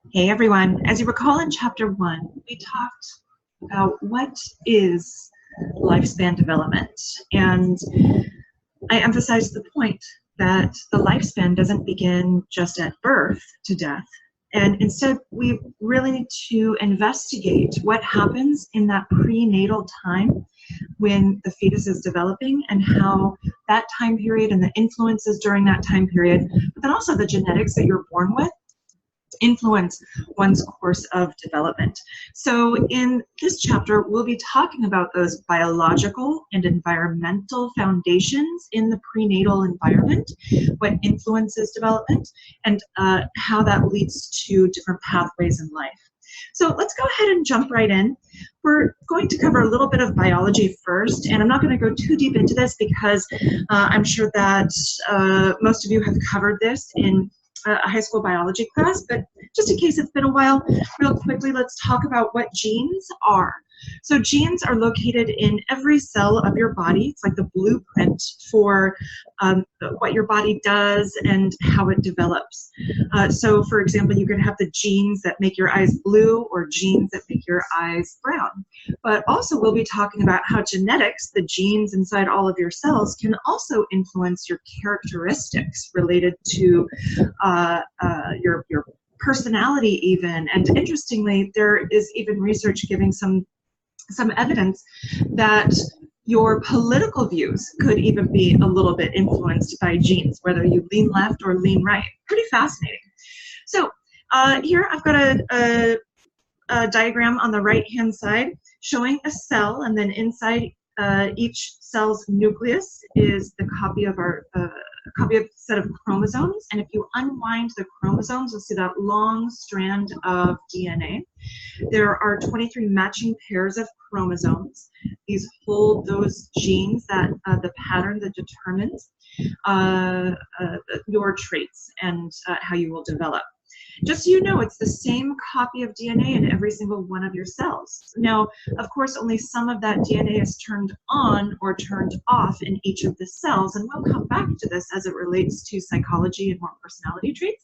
Hey everyone, as you recall in chapter 1, we talked about what is lifespan development, and I emphasized the point that the lifespan doesn't begin just at birth to death, and instead we really need to investigate what happens in that prenatal time when the fetus is developing and how that time period and the influences during that time period, but then also the genetics that you're born with, influence one's course of development. So in this chapter, we'll be talking about those biological and environmental foundations in the prenatal environment, what influences development, and how that leads to different pathways in life. So let's go ahead and jump right in. We're going to cover a little bit of biology first, and I'm not going to go too deep into this because I'm sure that most of you have covered this in a high school biology class, but just in case it's been a while, real quickly, let's talk about what genes are. So genes are located in every cell of your body. It's like the blueprint for what your body does and how it develops. So for example, you could have the genes that make your eyes blue or genes that make your eyes brown. But also we'll be talking about how genetics, the genes inside all of your cells, can also influence your characteristics related to your personality even. And interestingly, there is even research giving some evidence that your political views could even be a little bit influenced by genes, whether you lean left or lean right. Pretty fascinating. So here I've got a diagram on the right-hand side showing a cell, and then inside each cell's nucleus is the copy of our set of chromosomes. And if you unwind the chromosomes, you'll see that long strand of DNA. There are 23 matching pairs of chromosomes. These hold those genes that the pattern that determines your traits and how you will develop. Just so you know, it's the same copy of DNA in every single one of your cells. Now, of course, only some of that DNA is turned on or turned off in each of the cells, and we'll come back to this as it relates to psychology and more personality traits.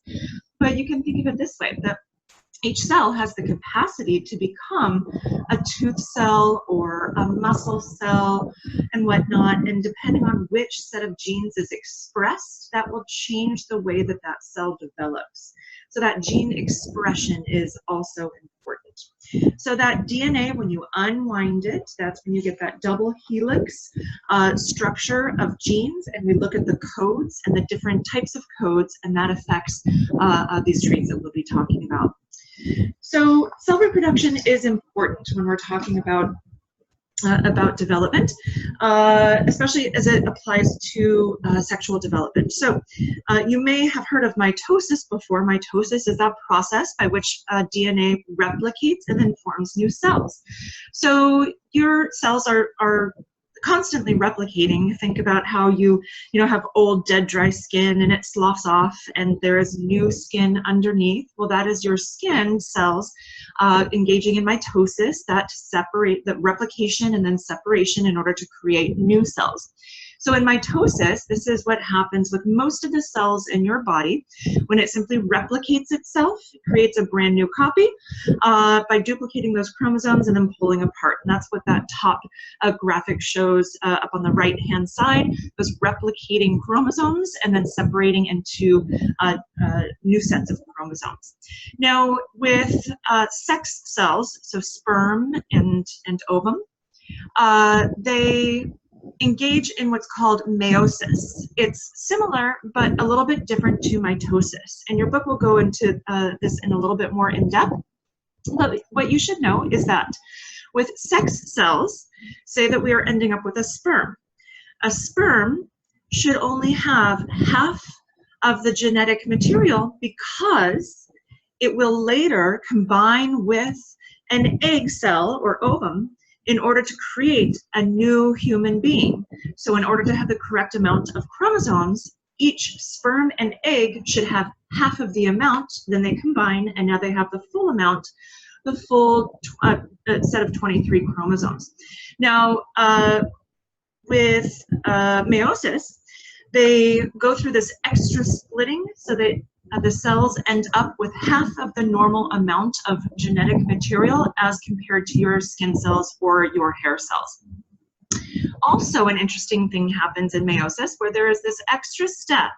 But you can think of it this way, that each cell has the capacity to become a tooth cell or a muscle cell and whatnot, and depending on which set of genes is expressed, that will change the way that that cell develops. So that gene expression is also important. So that DNA, when you unwind it, that's when you get that double helix structure of genes, and we look at the codes and the different types of codes, and that affects these traits that we'll be talking about. So cell reproduction is important when we're talking about development, especially as it applies to sexual development. So you may have heard of mitosis before. Mitosis is that process by which DNA replicates and then forms new cells. So your cells are constantly replicating. Think about how you have old dead dry skin and it sloughs off and there is new skin underneath. Well, that is your skin cells engaging in mitosis that separate the replication and then separation in order to create new cells. So in mitosis, this is what happens with most of the cells in your body. When it simply replicates itself, it creates a brand new copy by duplicating those chromosomes and then pulling apart. And that's what that top graphic shows up on the right-hand side, those replicating chromosomes and then separating into new sets of chromosomes. Now, with sex cells, so sperm and ovum, they engage in what's called meiosis. It's similar, but a little bit different to mitosis. And your book will go into this in a little bit more in depth. But what you should know is that with sex cells, say that we are ending up with a sperm. A sperm should only have half of the genetic material because it will later combine with an egg cell or ovum in order to create a new human being. So in order to have the correct amount of chromosomes, each sperm and egg should have half of the amount, then they combine, and now they have the full amount, the full set of 23 chromosomes. Now, with meiosis, they go through this extra splitting so that the cells end up with half of the normal amount of genetic material as compared to your skin cells or your hair cells. Also, an interesting thing happens in meiosis where there is this extra step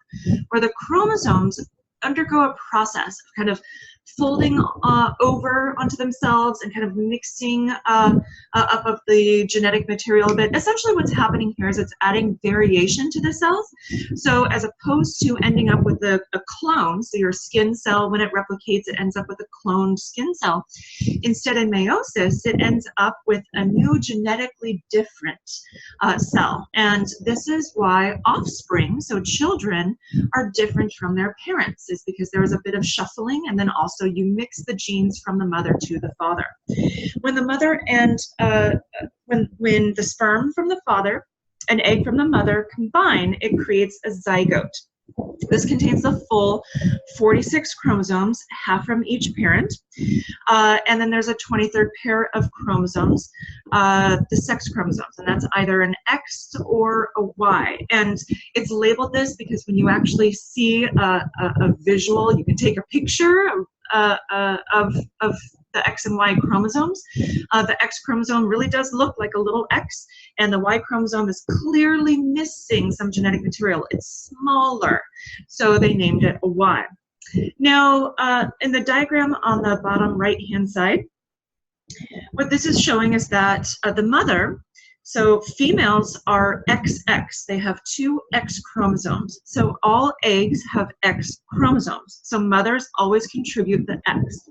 where the chromosomes undergo a process of kind of folding over onto themselves and kind of mixing up of the genetic material a bit. Essentially what's happening here is it's adding variation to the cells. So as opposed to ending up with a clone, so your skin cell, when it replicates, it ends up with a cloned skin cell. Instead, in meiosis, it ends up with a new genetically different cell. And this is why offspring, so children, are different from their parents, is because there is a bit of shuffling, and then also you mix the genes from the mother to the father. When the mother and when the sperm from the father and egg from the mother combine, it creates a zygote. This contains the full 46 chromosomes, half from each parent, and then there's a 23rd pair of chromosomes, the sex chromosomes, and that's either an X or a Y. And it's labeled this because when you actually see a visual, you can take a picture of the X and Y chromosomes. The X chromosome really does look like a little X, and the Y chromosome is clearly missing some genetic material. It's smaller, so they named it a Y. Now, in the diagram on the bottom right-hand side, what this is showing is that the mother, so females are XX. They have 2 X chromosomes. So all eggs have X chromosomes. So mothers always contribute the X.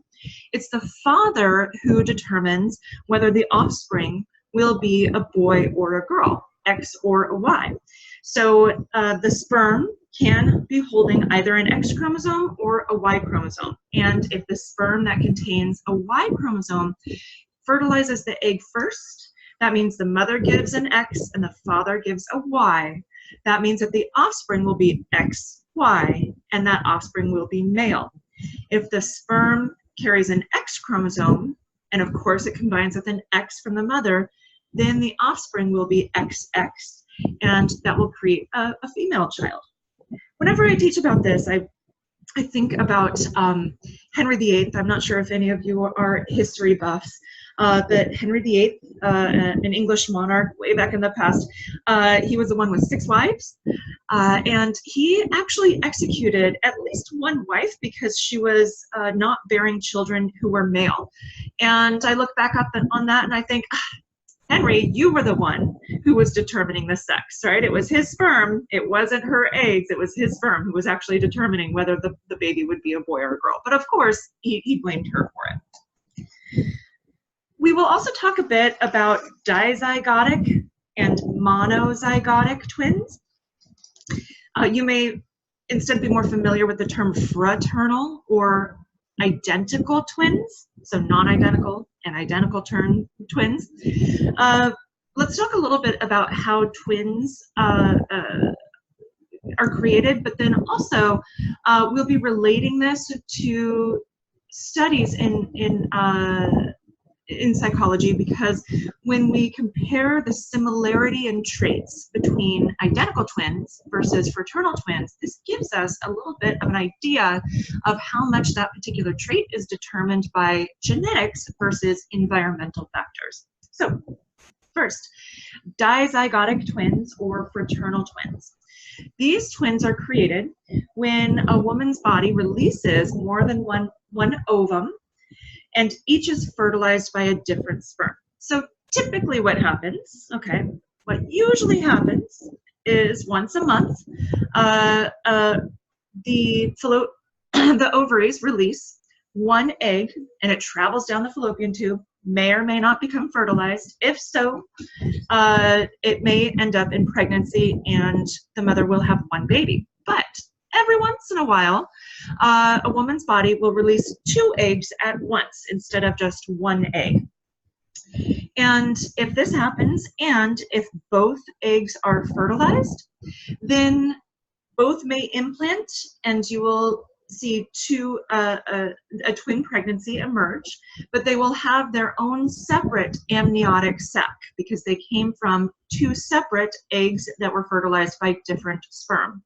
It's the father who determines whether the offspring will be a boy or a girl, X or a Y. So the sperm can be holding either an X chromosome or a Y chromosome. And if the sperm that contains a Y chromosome fertilizes the egg first, that means the mother gives an X and the father gives a Y. That means that the offspring will be XY, and that offspring will be male. If the sperm carries an X chromosome, and of course it combines with an X from the mother, then the offspring will be XX, and that will create a female child. Whenever I teach about this, I think about Henry VIII. I'm not sure if any of you are history buffs, but Henry VIII, an English monarch way back in the past, he was the one with 6 wives, and he actually executed at least 1 wife because she was not bearing children who were male. And I look back up on that and I think, Henry, you were the one who was determining the sex, right? It was his sperm. It wasn't her eggs. It was his sperm who was actually determining whether the baby would be a boy or a girl. But of course, he blamed her for it. We will also talk a bit about dizygotic and monozygotic twins. You may instead be more familiar with the term fraternal or identical twins, so non-identical and identical twins. Let's talk a little bit about how twins are created, but then also we'll be relating this to studies in psychology, because when we compare the similarity in traits between identical twins versus fraternal twins, this gives us a little bit of an idea of how much that particular trait is determined by genetics versus environmental factors. So first, dizygotic twins or fraternal twins. These twins are created when a woman's body releases more than one ovum, and each is fertilized by a different sperm. So typically what happens, what usually happens is once a month, the ovaries release 1 egg, and it travels down the fallopian tube, may or may not become fertilized. If so, it may end up in pregnancy, and the mother will have 1 baby. But every once in a while, a woman's body will release 2 eggs at once instead of just 1 egg. And if this happens, and if both eggs are fertilized, then both may implant, and you will see a twin pregnancy emerge, but they will have their own separate amniotic sac because they came from 2 separate eggs that were fertilized by different sperm.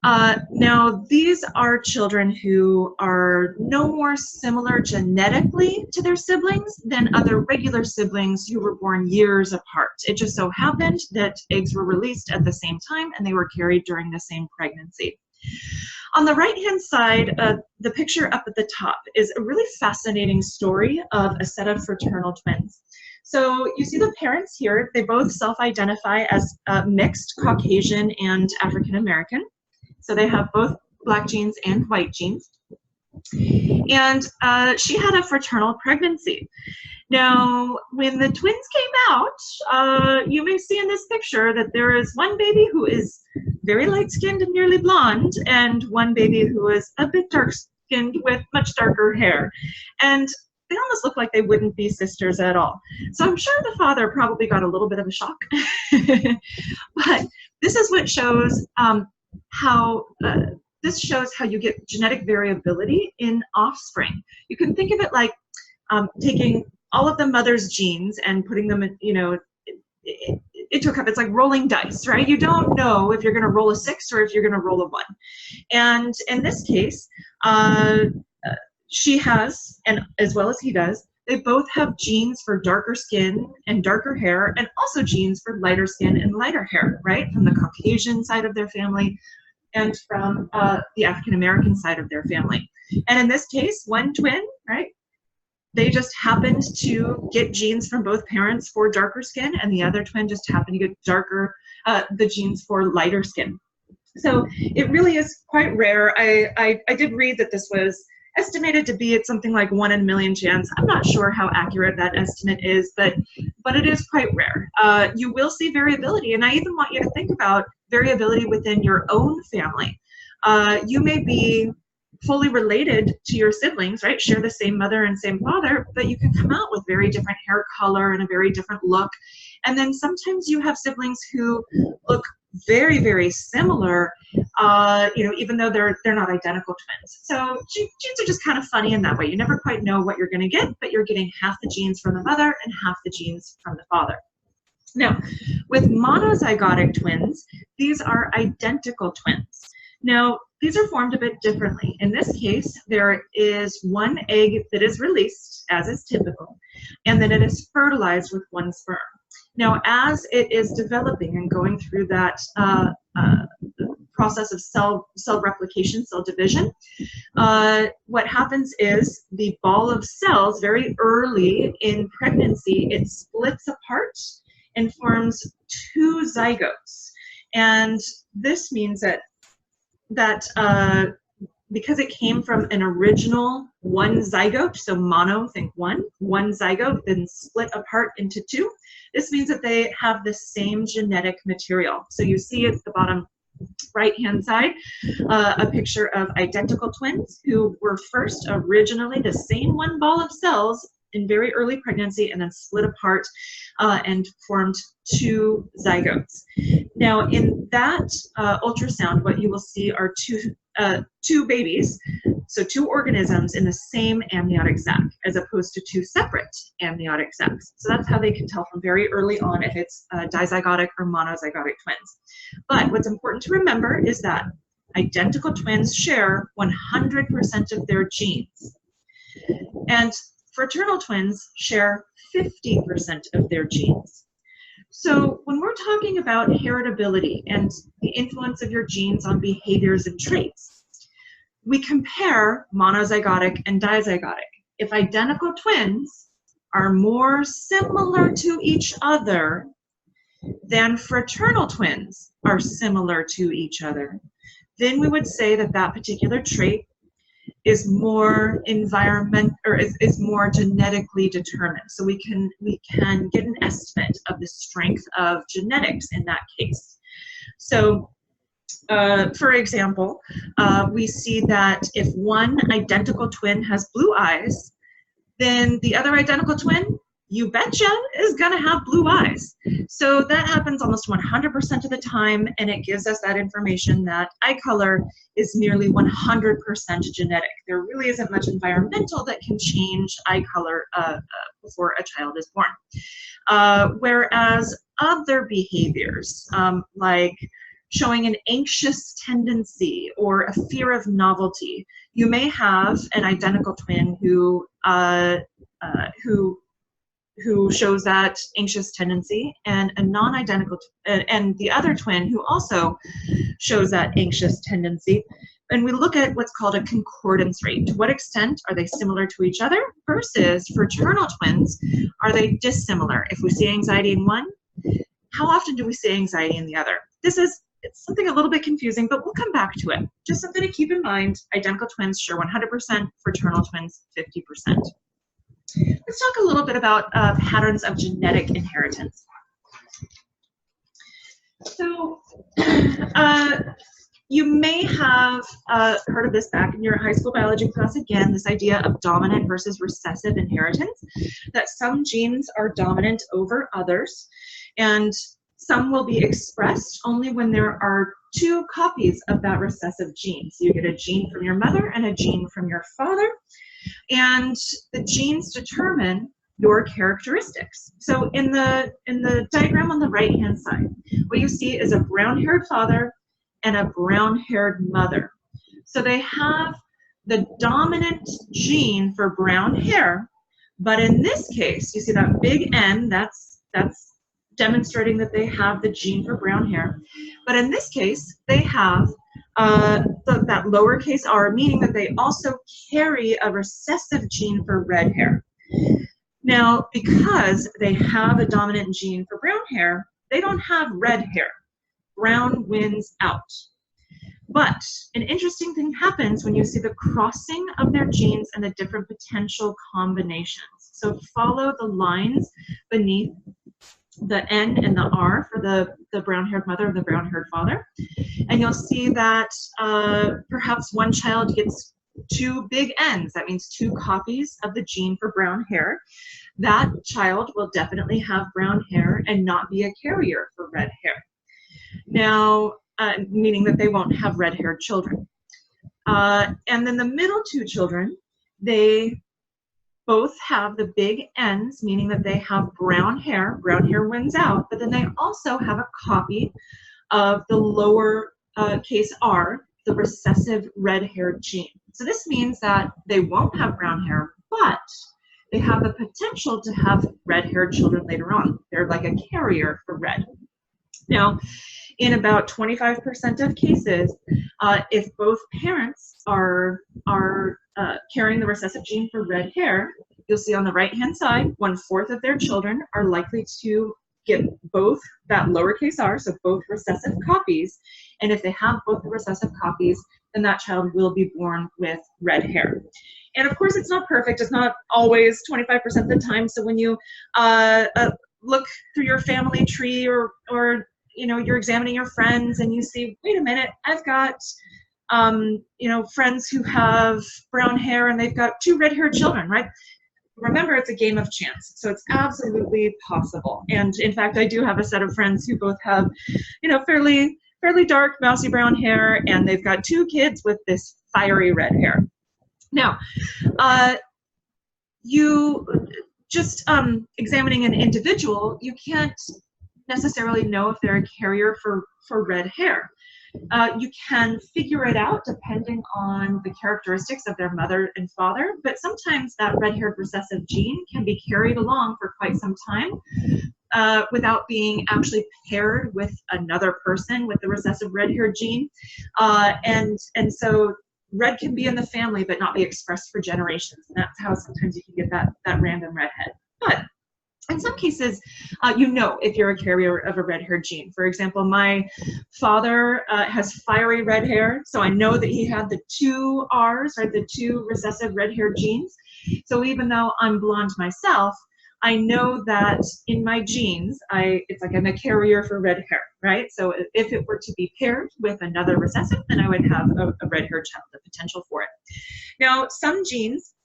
Now, these are children who are no more similar genetically to their siblings than other regular siblings who were born years apart. It just so happened that eggs were released at the same time and they were carried during the same pregnancy. On the right-hand side, the picture up at the top is a really fascinating story of a set of fraternal twins. So you see the parents here, they both self-identify as mixed Caucasian and African American. So they have both black genes and white genes. And she had a fraternal pregnancy. Now, when the twins came out, you may see in this picture that there is one baby who is very light-skinned and nearly blonde, and one baby who is a bit dark-skinned with much darker hair. And they almost look like they wouldn't be sisters at all. So I'm sure the father probably got a little bit of a shock. But this is what shows this shows how you get genetic variability in offspring. You can think of it like taking all of the mother's genes and putting them in, into a cup. It's like rolling dice, right? You don't know if you're going to roll a 6 or if you're going to roll a 1. And in this case, she has, and as well as he does, they both have genes for darker skin and darker hair, and also genes for lighter skin and lighter hair, right? From the Caucasian side of their family and from the African American side of their family. And in this case, one twin, right? They just happened to get genes from both parents for darker skin, and the other twin just happened to get the genes for lighter skin. So it really is quite rare. I did read that this was estimated to be at something like 1 in a million chance. I'm not sure how accurate that estimate is, but it is quite rare. You will see variability, and I even want you to think about variability within your own family. You may be fully related to your siblings, right? Share the same mother and same father, but you can come out with very different hair color and a very different look. And then sometimes you have siblings who look very, very similar, even though they're not identical twins. So genes are just kind of funny in that way. You never quite know what you're going to get, but you're getting half the genes from the mother and half the genes from the father. Now, with monozygotic twins, these are identical twins. Now, these are formed a bit differently. In this case, there is one egg that is released, as is typical, and then it is fertilized with one sperm. Now, as it is developing and going through that process of cell replication, cell division, what happens is the ball of cells, very early in pregnancy, it splits apart and forms 2 zygotes. And this means that because it came from an original 1 zygote, so mono, think one zygote, then split apart into 2, this means that they have the same genetic material. So you see at the bottom right-hand side a picture of identical twins who were first originally the same 1 ball of cells in very early pregnancy and then split apart and formed 2 zygotes. Now, in that ultrasound, what you will see are two babies, so 2 organisms in the same amniotic sac, as opposed to 2 separate amniotic sacs. So that's how they can tell from very early on if it's dizygotic or monozygotic twins. But what's important to remember is that identical twins share 100% of their genes. And fraternal twins share 50% of their genes. So when we're talking about heritability and the influence of your genes on behaviors and traits, we compare monozygotic and dizygotic. If identical twins are more similar to each other than fraternal twins are similar to each other, then we would say that that particular trait is more is more genetically determined. So we can get an estimate of the strength of genetics in that case. So for example, we see that if one identical twin has blue eyes, then the other identical twin, you betcha, is gonna have blue eyes. So that happens almost 100% of the time, and it gives us that information that eye color is nearly 100% genetic. There really isn't much environmental that can change eye color before a child is born. Whereas other behaviors, like showing an anxious tendency or a fear of novelty. You may have an identical twin who shows that anxious tendency, and a non-identical, and the other twin who also shows that anxious tendency. And we look at what's called a concordance rate. To what extent are they similar to each other versus fraternal twins, are they dissimilar? If we see anxiety in one, how often do we see anxiety in the other? It's something a little bit confusing, but we'll come back to it. Just something to keep in mind. Identical twins share 100%, fraternal twins 50%. Let's talk a little bit about patterns of genetic inheritance. So you may have heard of this back in your high school biology class again, this idea of dominant versus recessive inheritance, that some genes are dominant over others, and some will be expressed only when there are two copies of that recessive gene. So you get a gene from your mother and a gene from your father, and the genes determine your characteristics. So in the diagram on the right-hand side, what you see is a brown-haired father and a brown-haired mother. So they have the dominant gene for brown hair, but in this case, you see that big N, that's demonstrating that they have the gene for brown hair. But in this case, they have that lowercase r, meaning that they also carry a recessive gene for red hair. Now, because they have a dominant gene for brown hair, they don't have red hair. Brown wins out. But an interesting thing happens when you see the crossing of their genes and the different potential combinations. So follow the lines beneath the N and the R for the brown-haired mother and the brown-haired father. And you'll see that perhaps one child gets two big N's. That means two copies of the gene for brown hair. That child will definitely have brown hair and not be a carrier for red hair. Now, meaning that they won't have red-haired children. And then the middle two children, they both have the big N's, meaning that they have brown hair. Brown hair wins out, but then they also have a copy of the lower case R, the recessive red-haired gene. So this means that they won't have brown hair, but they have the potential to have red-haired children later on. They're like a carrier for red. Now, in about 25% of cases, if both parents are carrying the recessive gene for red hair, you'll see on the right-hand side, 1/4 of their children are likely to get both that lowercase r, so both recessive copies. And if they have both the recessive copies, then that child will be born with red hair. And of course, it's not perfect. It's not always 25% of the time. So when you look through your family tree, or you know, you're examining your friends and you see, wait a minute, I've got you know, friends who have brown hair and they've got two red-haired children, right? Remember, it's a game of chance, so it's absolutely possible. And in fact, I do have a set of friends who both have, you know, fairly dark, mousy brown hair, and they've got two kids with this fiery red hair. Now, you just examining an individual, you can't necessarily know if they're a carrier for red hair. You can figure it out depending on the characteristics of their mother and father, but sometimes that red-haired recessive gene can be carried along for quite some time without being actually paired with another person with the recessive red-haired gene. And so red can be in the family but not be expressed for generations. And that's how sometimes you can get that random redhead. But in some cases, you know if you're a carrier of a red-haired gene. For example, my father has fiery red hair, so I know that he had the two R's, right, the two recessive red-haired genes. So even though I'm blonde myself, I know that in my genes, it's like I'm a carrier for red hair, right? So if it were to be paired with another recessive, then I would have a red-haired child, the potential for it. Now, some genes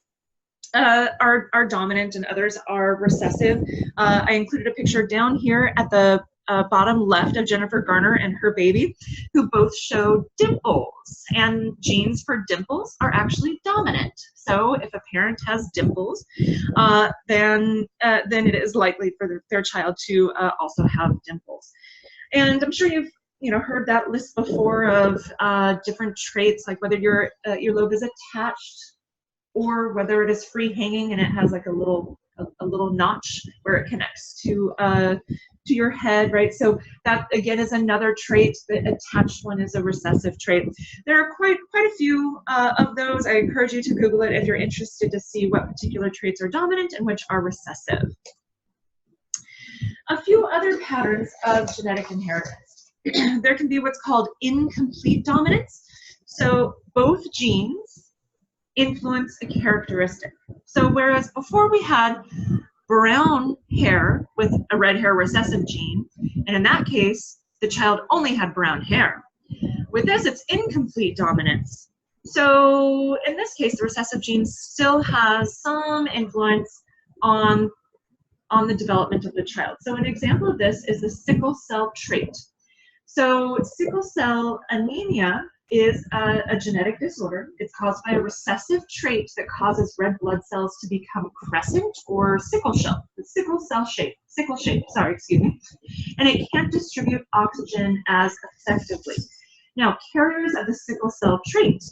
are dominant and others are recessive. I included a picture down here at the bottom left of Jennifer Garner and her baby, who both show dimples, and genes for dimples are actually dominant. So if a parent has dimples, then it is likely for their child to also have dimples. And I'm sure heard that list before of different traits, like whether your earlobe is attached or whether it is free hanging and it has like a little notch where it connects to your head, right? So that again is another trait. The attached one is a recessive trait. There are quite a few of those. I encourage you to Google it if you're interested to see what particular traits are dominant and which are recessive. A few other patterns of genetic inheritance. There can be what's called incomplete dominance. So both genes influence a characteristic. So whereas before we had brown hair with a red hair recessive gene, and in that case, the child only had brown hair. With this, it's incomplete dominance. So in this case, the recessive gene still has some influence on the development of the child. So an example of this is the sickle cell trait. So sickle cell anemia is a genetic disorder. It's caused by a recessive trait that causes red blood cells to become crescent or sickle shape, and it can't distribute oxygen as effectively. Now, carriers of the sickle cell trait,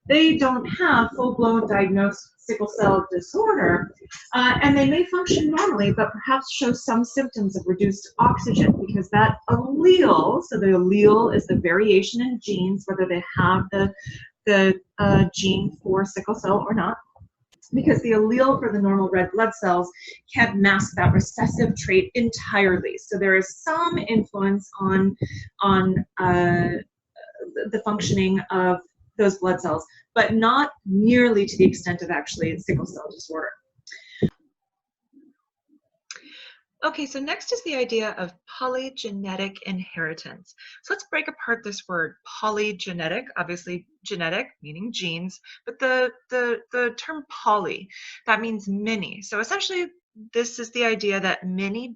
they don't have full-blown diagnosed sickle cell disorder, and they may function normally, but perhaps show some symptoms of reduced oxygen because that allele, so the allele is the variation in genes, whether they have the gene for sickle cell or not, because the allele for the normal red blood cells can't mask that recessive trait entirely. So there is some influence on the functioning of those blood cells, but not nearly to the extent of actually sickle cell disorder. Okay, so next is the idea of polygenetic inheritance. So let's break apart this word, polygenetic, obviously genetic, meaning genes, but the term poly, that means many. So essentially, this is the idea that many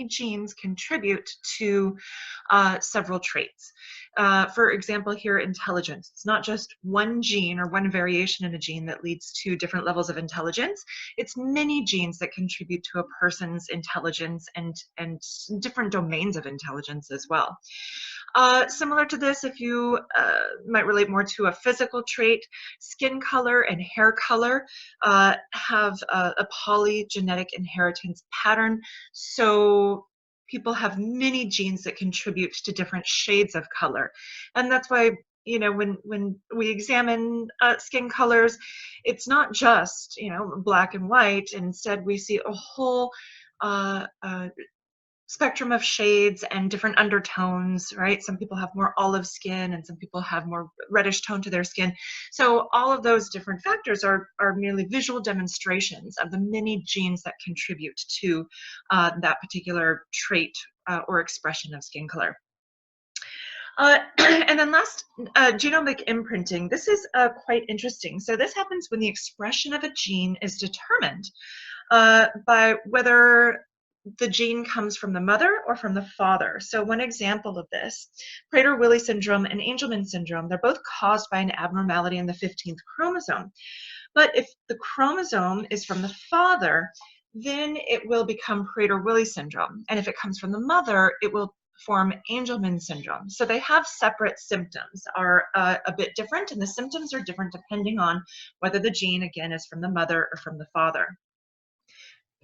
genes contribute to several traits. For example, here, intelligence. It's not just one gene or one variation in a gene that leads to different levels of intelligence. It's many genes that contribute to a person's intelligence and different domains of intelligence as well. Similar to this, if you might relate more to a physical trait, skin color and hair color have a polygenetic inheritance pattern. So people have many genes that contribute to different shades of color. And that's why, when we examine skin colors, it's not just, black and white. Instead, we see a whole spectrum of shades and different undertones, right? Some people have more olive skin and some people have more reddish tone to their skin. So all of those different factors are merely visual demonstrations of the many genes that contribute to that particular trait or expression of skin color. And then last, genomic imprinting. This is quite interesting. So this happens when the expression of a gene is determined by whether the gene comes from the mother or from the father. So one example of this, Prader-Willi syndrome and Angelman syndrome, they're both caused by an abnormality in the 15th chromosome. But if the chromosome is from the father, then it will become Prader-Willi syndrome. And if it comes from the mother, it will form Angelman syndrome. So they have separate symptoms, are a bit different, and the symptoms are different depending on whether the gene, again, is from the mother or from the father.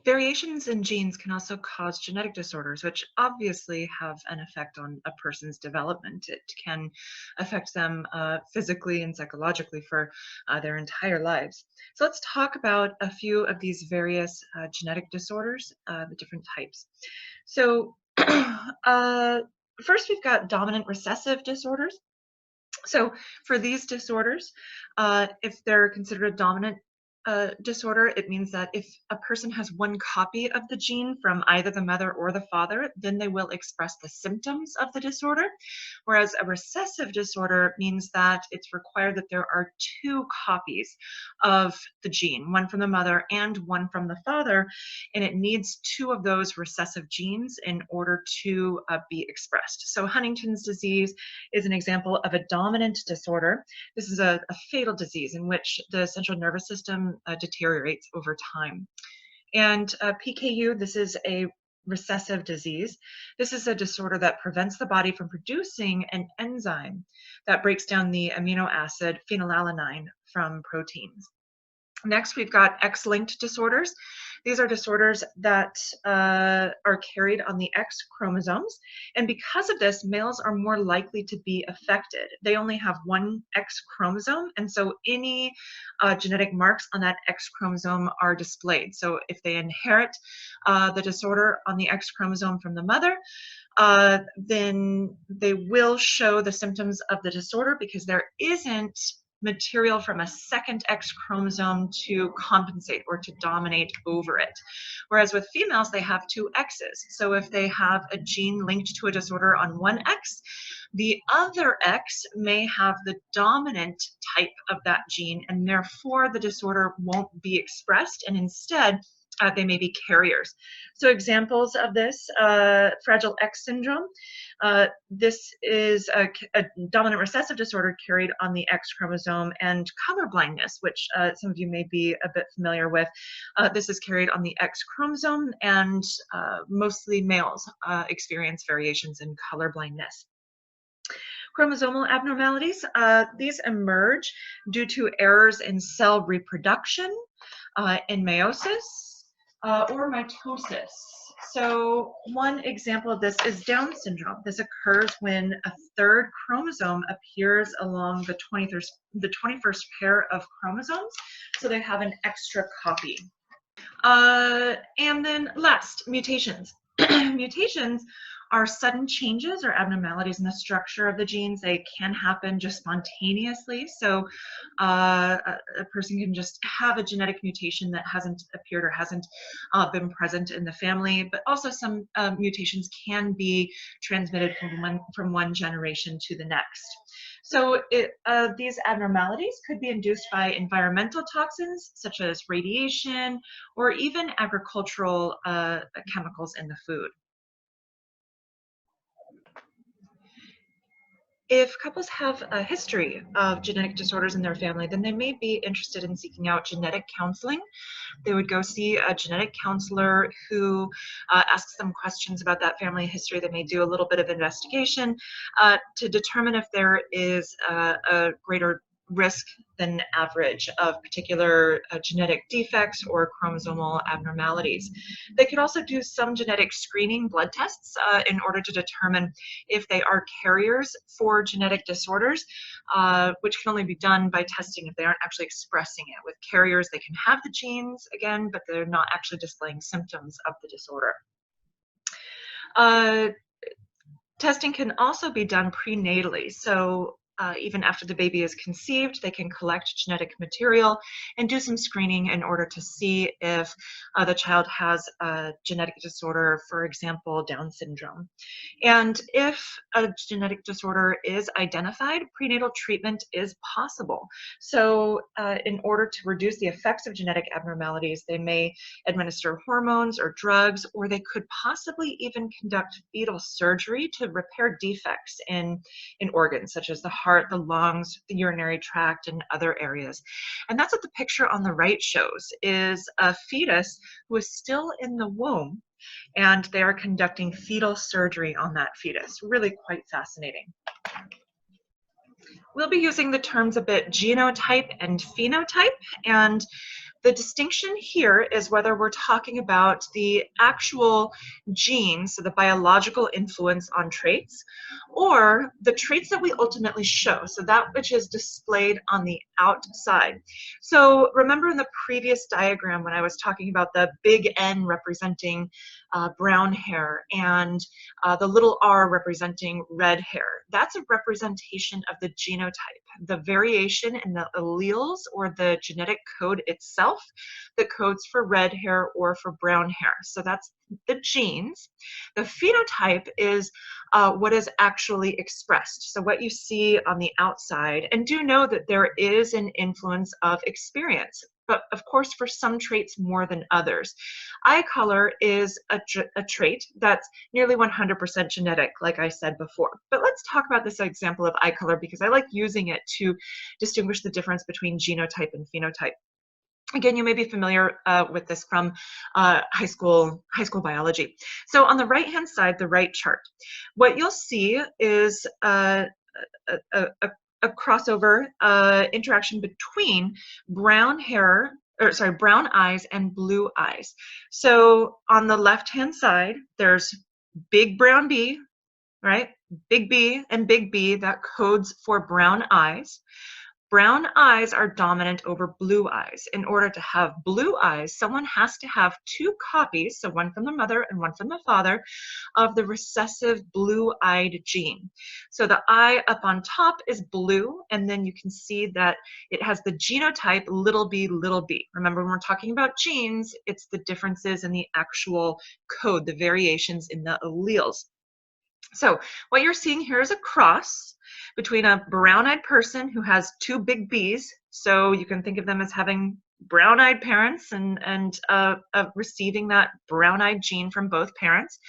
Variations in genes can also cause genetic disorders, which obviously have an effect on a person's development. It can affect them physically and psychologically for their entire lives. So let's talk about a few of these various genetic disorders, the different types. So first, we've got dominant recessive disorders. So for these disorders, if they're considered a dominant disorder, it means that if a person has one copy of the gene from either the mother or the father, then they will express the symptoms of the disorder. Whereas a recessive disorder means that it's required that there are two copies of the gene, one from the mother and one from the father, and it needs two of those recessive genes in order to be expressed. So Huntington's disease is an example of a dominant disorder. This is a fatal disease in which the central nervous system deteriorates over time. And PKU, this is a recessive disease. This is a disorder that prevents the body from producing an enzyme that breaks down the amino acid phenylalanine from proteins. Next, we've got X-linked disorders. These are disorders that are carried on the X chromosomes, and because of this, males are more likely to be affected. They only have one X chromosome, and so any genetic marks on that X chromosome are displayed. So if they inherit the disorder on the X chromosome from the mother, then they will show the symptoms of the disorder because there isn't material from a second X chromosome to compensate or to dominate over it. Whereas with females, they have two X's. So if they have a gene linked to a disorder on one X, the other X may have the dominant type of that gene, and therefore the disorder won't be expressed, and instead they may be carriers. So examples of this, Fragile X syndrome. This is a dominant recessive disorder carried on the X chromosome, and color blindness, which some of you may be a bit familiar with. This is carried on the X chromosome, and mostly males experience variations in color blindness. Chromosomal abnormalities, these emerge due to errors in cell reproduction, in meiosis, or mitosis. So one example of this is Down syndrome. This occurs when a third chromosome appears along the 21st pair of chromosomes, so they have an extra copy. And then last, mutations. Mutations are sudden changes or abnormalities in the structure of the genes. They can happen just spontaneously. So a person can just have a genetic mutation that hasn't appeared or hasn't been present in the family, but also some mutations can be transmitted from one generation to the next. So these abnormalities could be induced by environmental toxins such as radiation or even agricultural chemicals in the food. If couples have a history of genetic disorders in their family, then they may be interested in seeking out genetic counseling. They would go see a genetic counselor who asks them questions about that family history. They may do a little bit of investigation to determine if there is a greater risk than average of particular genetic defects or chromosomal abnormalities. They could also do some genetic screening blood tests in order to determine if they are carriers for genetic disorders, which can only be done by testing if they aren't actually expressing it. With carriers, they can have the genes again, but they're not actually displaying symptoms of the disorder. Testing can also be done prenatally. So even after the baby is conceived, they can collect genetic material and do some screening in order to see if the child has a genetic disorder, for example, Down syndrome. And if a genetic disorder is identified, prenatal treatment is possible. So in order to reduce the effects of genetic abnormalities, they may administer hormones or drugs, or they could possibly even conduct fetal surgery to repair defects in organs such as the heart, the lungs, the urinary tract, and other areas. And that's what the picture on the right shows, is a fetus who is still in the womb, and they are conducting fetal surgery on that fetus. Really quite fascinating. We'll be using the terms a bit genotype and phenotype, and the distinction here is whether we're talking about the actual genes, so the biological influence on traits, or the traits that we ultimately show, so that which is displayed on the outside. So remember in the previous diagram when I was talking about the big N representing brown hair and the little r representing red hair. That's a representation of the genotype, the variation in the alleles or the genetic code itself that codes for red hair or for brown hair. So that's the genes. The phenotype is what is actually expressed. So what you see on the outside, and do know that there is an influence of experience, but of course for some traits more than others. Eye color is a trait that's nearly 100% genetic, like I said before. But let's talk about this example of eye color because I like using it to distinguish the difference between genotype and phenotype. Again, you may be familiar with this from high school biology. So on the right-hand side, the right chart, what you'll see is a crossover interaction between brown eyes and blue eyes. So on the left-hand side, there's big brown B, right? Big B and big B, that codes for brown eyes. Brown eyes are dominant over blue eyes. In order to have blue eyes, someone has to have two copies, so one from the mother and one from the father, of the recessive blue-eyed gene. So the eye up on top is blue, and then you can see that it has the genotype little b, little b. Remember, when we're talking about genes, it's the differences in the actual code, the variations in the alleles. So what you're seeing here is a cross between a brown-eyed person who has two big B's, so you can think of them as having brown-eyed parents and receiving that brown-eyed gene from both parents,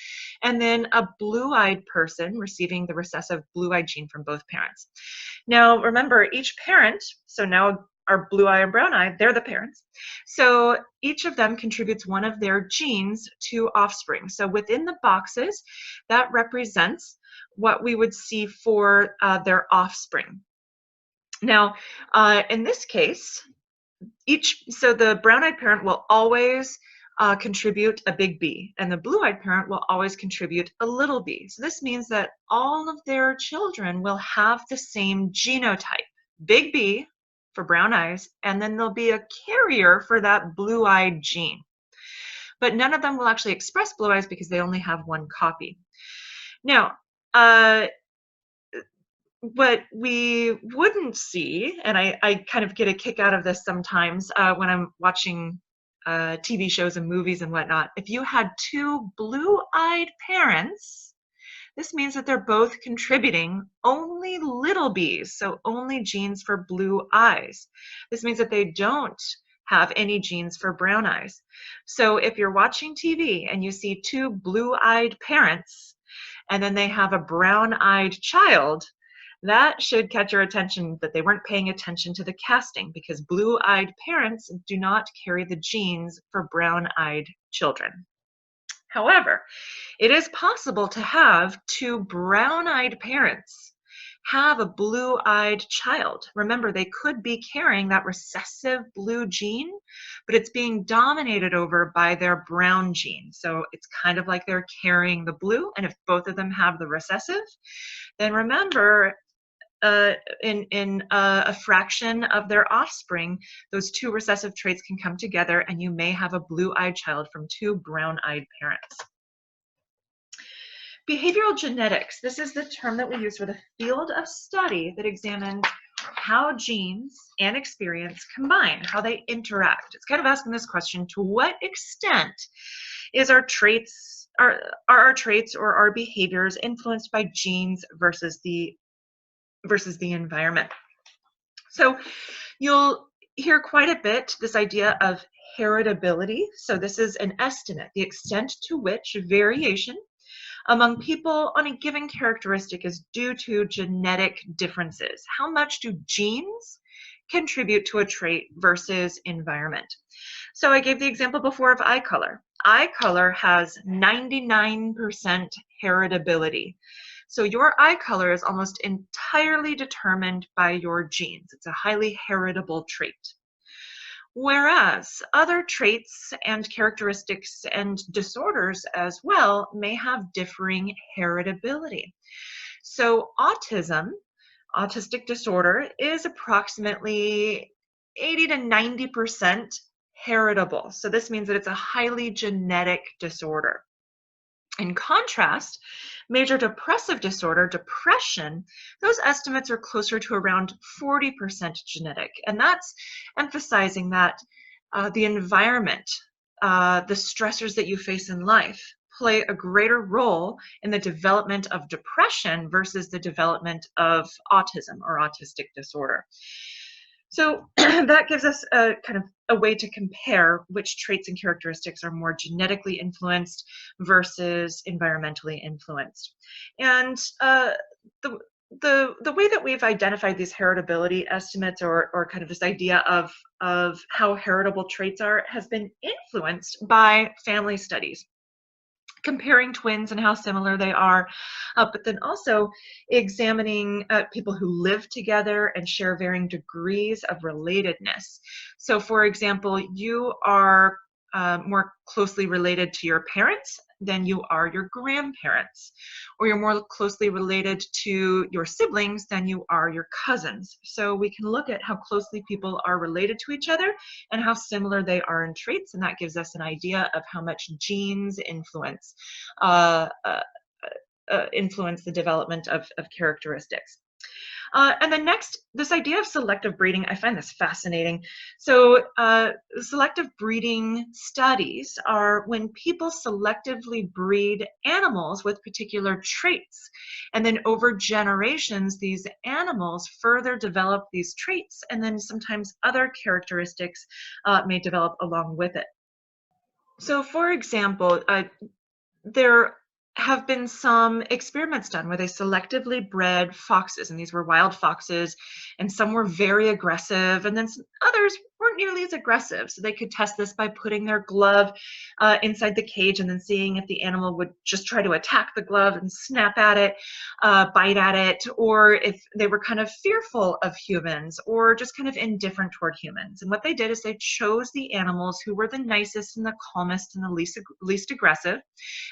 and then a blue-eyed person receiving the recessive blue-eyed gene from both parents. Now remember, each parent, so now our blue eye and brown eye, they're the parents. So each of them contributes one of their genes to offspring. So within the boxes, that represents what we would see for their offspring. Now, in this case, so the brown-eyed parent will always contribute a big B, and the blue-eyed parent will always contribute a little b. So this means that all of their children will have the same genotype, big B for brown eyes, and then there'll be a carrier for that blue-eyed gene. But none of them will actually express blue eyes because they only have one copy. Now, what we wouldn't see, and I kind of get a kick out of this sometimes when I'm watching TV shows and movies and whatnot, if you had two blue-eyed parents, this means that they're both contributing only little b's, so only genes for blue eyes. This means that they don't have any genes for brown eyes. So if you're watching TV and you see two blue-eyed parents and then they have a brown-eyed child, that should catch your attention that they weren't paying attention to the casting, because blue-eyed parents do not carry the genes for brown-eyed children. However, it is possible to have two brown-eyed parents have a blue-eyed child. Remember, they could be carrying that recessive blue gene, but it's being dominated over by their brown gene. So it's kind of like they're carrying the blue, and if both of them have the recessive, then remember, in a fraction of their offspring, those two recessive traits can come together, and you may have a blue-eyed child from two brown-eyed parents. Behavioral genetics. This is the term that we use for the field of study that examines how genes and experience combine, how they interact. It's kind of asking this question: to what extent is our traits, are our traits or our behaviors influenced by genes versus the environment? So you'll hear quite a bit this idea of heritability. So this is an estimate, the extent to which variation among people on a given characteristic is due to genetic differences. How much do genes contribute to a trait versus environment? So I gave the example before of eye color. Eye color has 99% heritability. So your eye color is almost entirely determined by your genes. It's a highly heritable trait. Whereas other traits and characteristics and disorders as well may have differing heritability. So autistic disorder is approximately 80 to 90% heritable. So this means that it's a highly genetic disorder. In contrast, major depressive disorder, depression, those estimates are closer to around 40% genetic. And that's emphasizing that the environment, the stressors that you face in life, play a greater role in the development of depression versus the development of autism or autistic disorder. So that gives us a kind of a way to compare which traits and characteristics are more genetically influenced versus environmentally influenced. And the way that we've identified these heritability estimates, or kind of this idea of how heritable traits are, has been influenced by family studies, comparing twins and how similar they are, but then also examining people who live together and share varying degrees of relatedness. So for example, you are more closely related to your parents than you are your grandparents, or you're more closely related to your siblings than you are your cousins. So we can look at how closely people are related to each other and how similar they are in traits, and that gives us an idea of how much genes influence influence the development of characteristics. And then next, this idea of selective breeding, I find this fascinating. So selective breeding studies are when people selectively breed animals with particular traits. And then over generations, these animals further develop these traits, and then sometimes other characteristics may develop along with it. So for example, there have been some experiments done where they selectively bred foxes, and these were wild foxes, and some were very aggressive, and then some others weren't nearly as aggressive. So they could test this by putting their glove inside the cage and then seeing if the animal would just try to attack the glove and snap at it, bite at it, or if they were kind of fearful of humans or just kind of indifferent toward humans. And what they did is they chose the animals who were the nicest and the calmest and the least aggressive,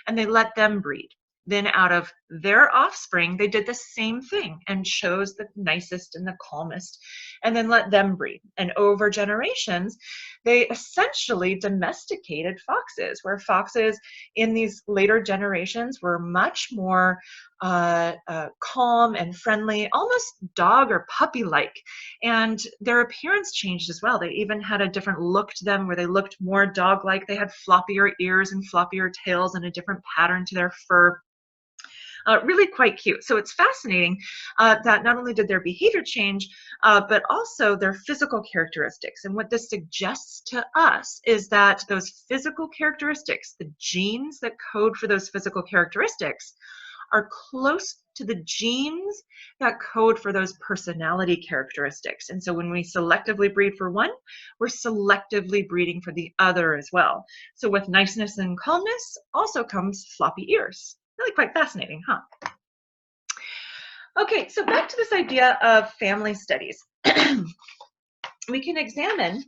and they let them breed. Then out of their offspring, they did the same thing and chose the nicest and the calmest, and then let them breed. And over generations, they essentially domesticated foxes, where foxes in these later generations were much more calm and friendly, almost dog or puppy-like. And their appearance changed as well. They even had a different look to them, where they looked more dog-like. They had floppier ears and floppier tails and a different pattern to their fur. Really quite cute. So it's fascinating that not only did their behavior change, but also their physical characteristics. And what this suggests to us is that those physical characteristics, the genes that code for those physical characteristics, are close to the genes that code for those personality characteristics. And so when we selectively breed for one, we're selectively breeding for the other as well. So with niceness and calmness also comes floppy ears. Really quite fascinating, huh? Okay, so back to this idea of family studies. We can examine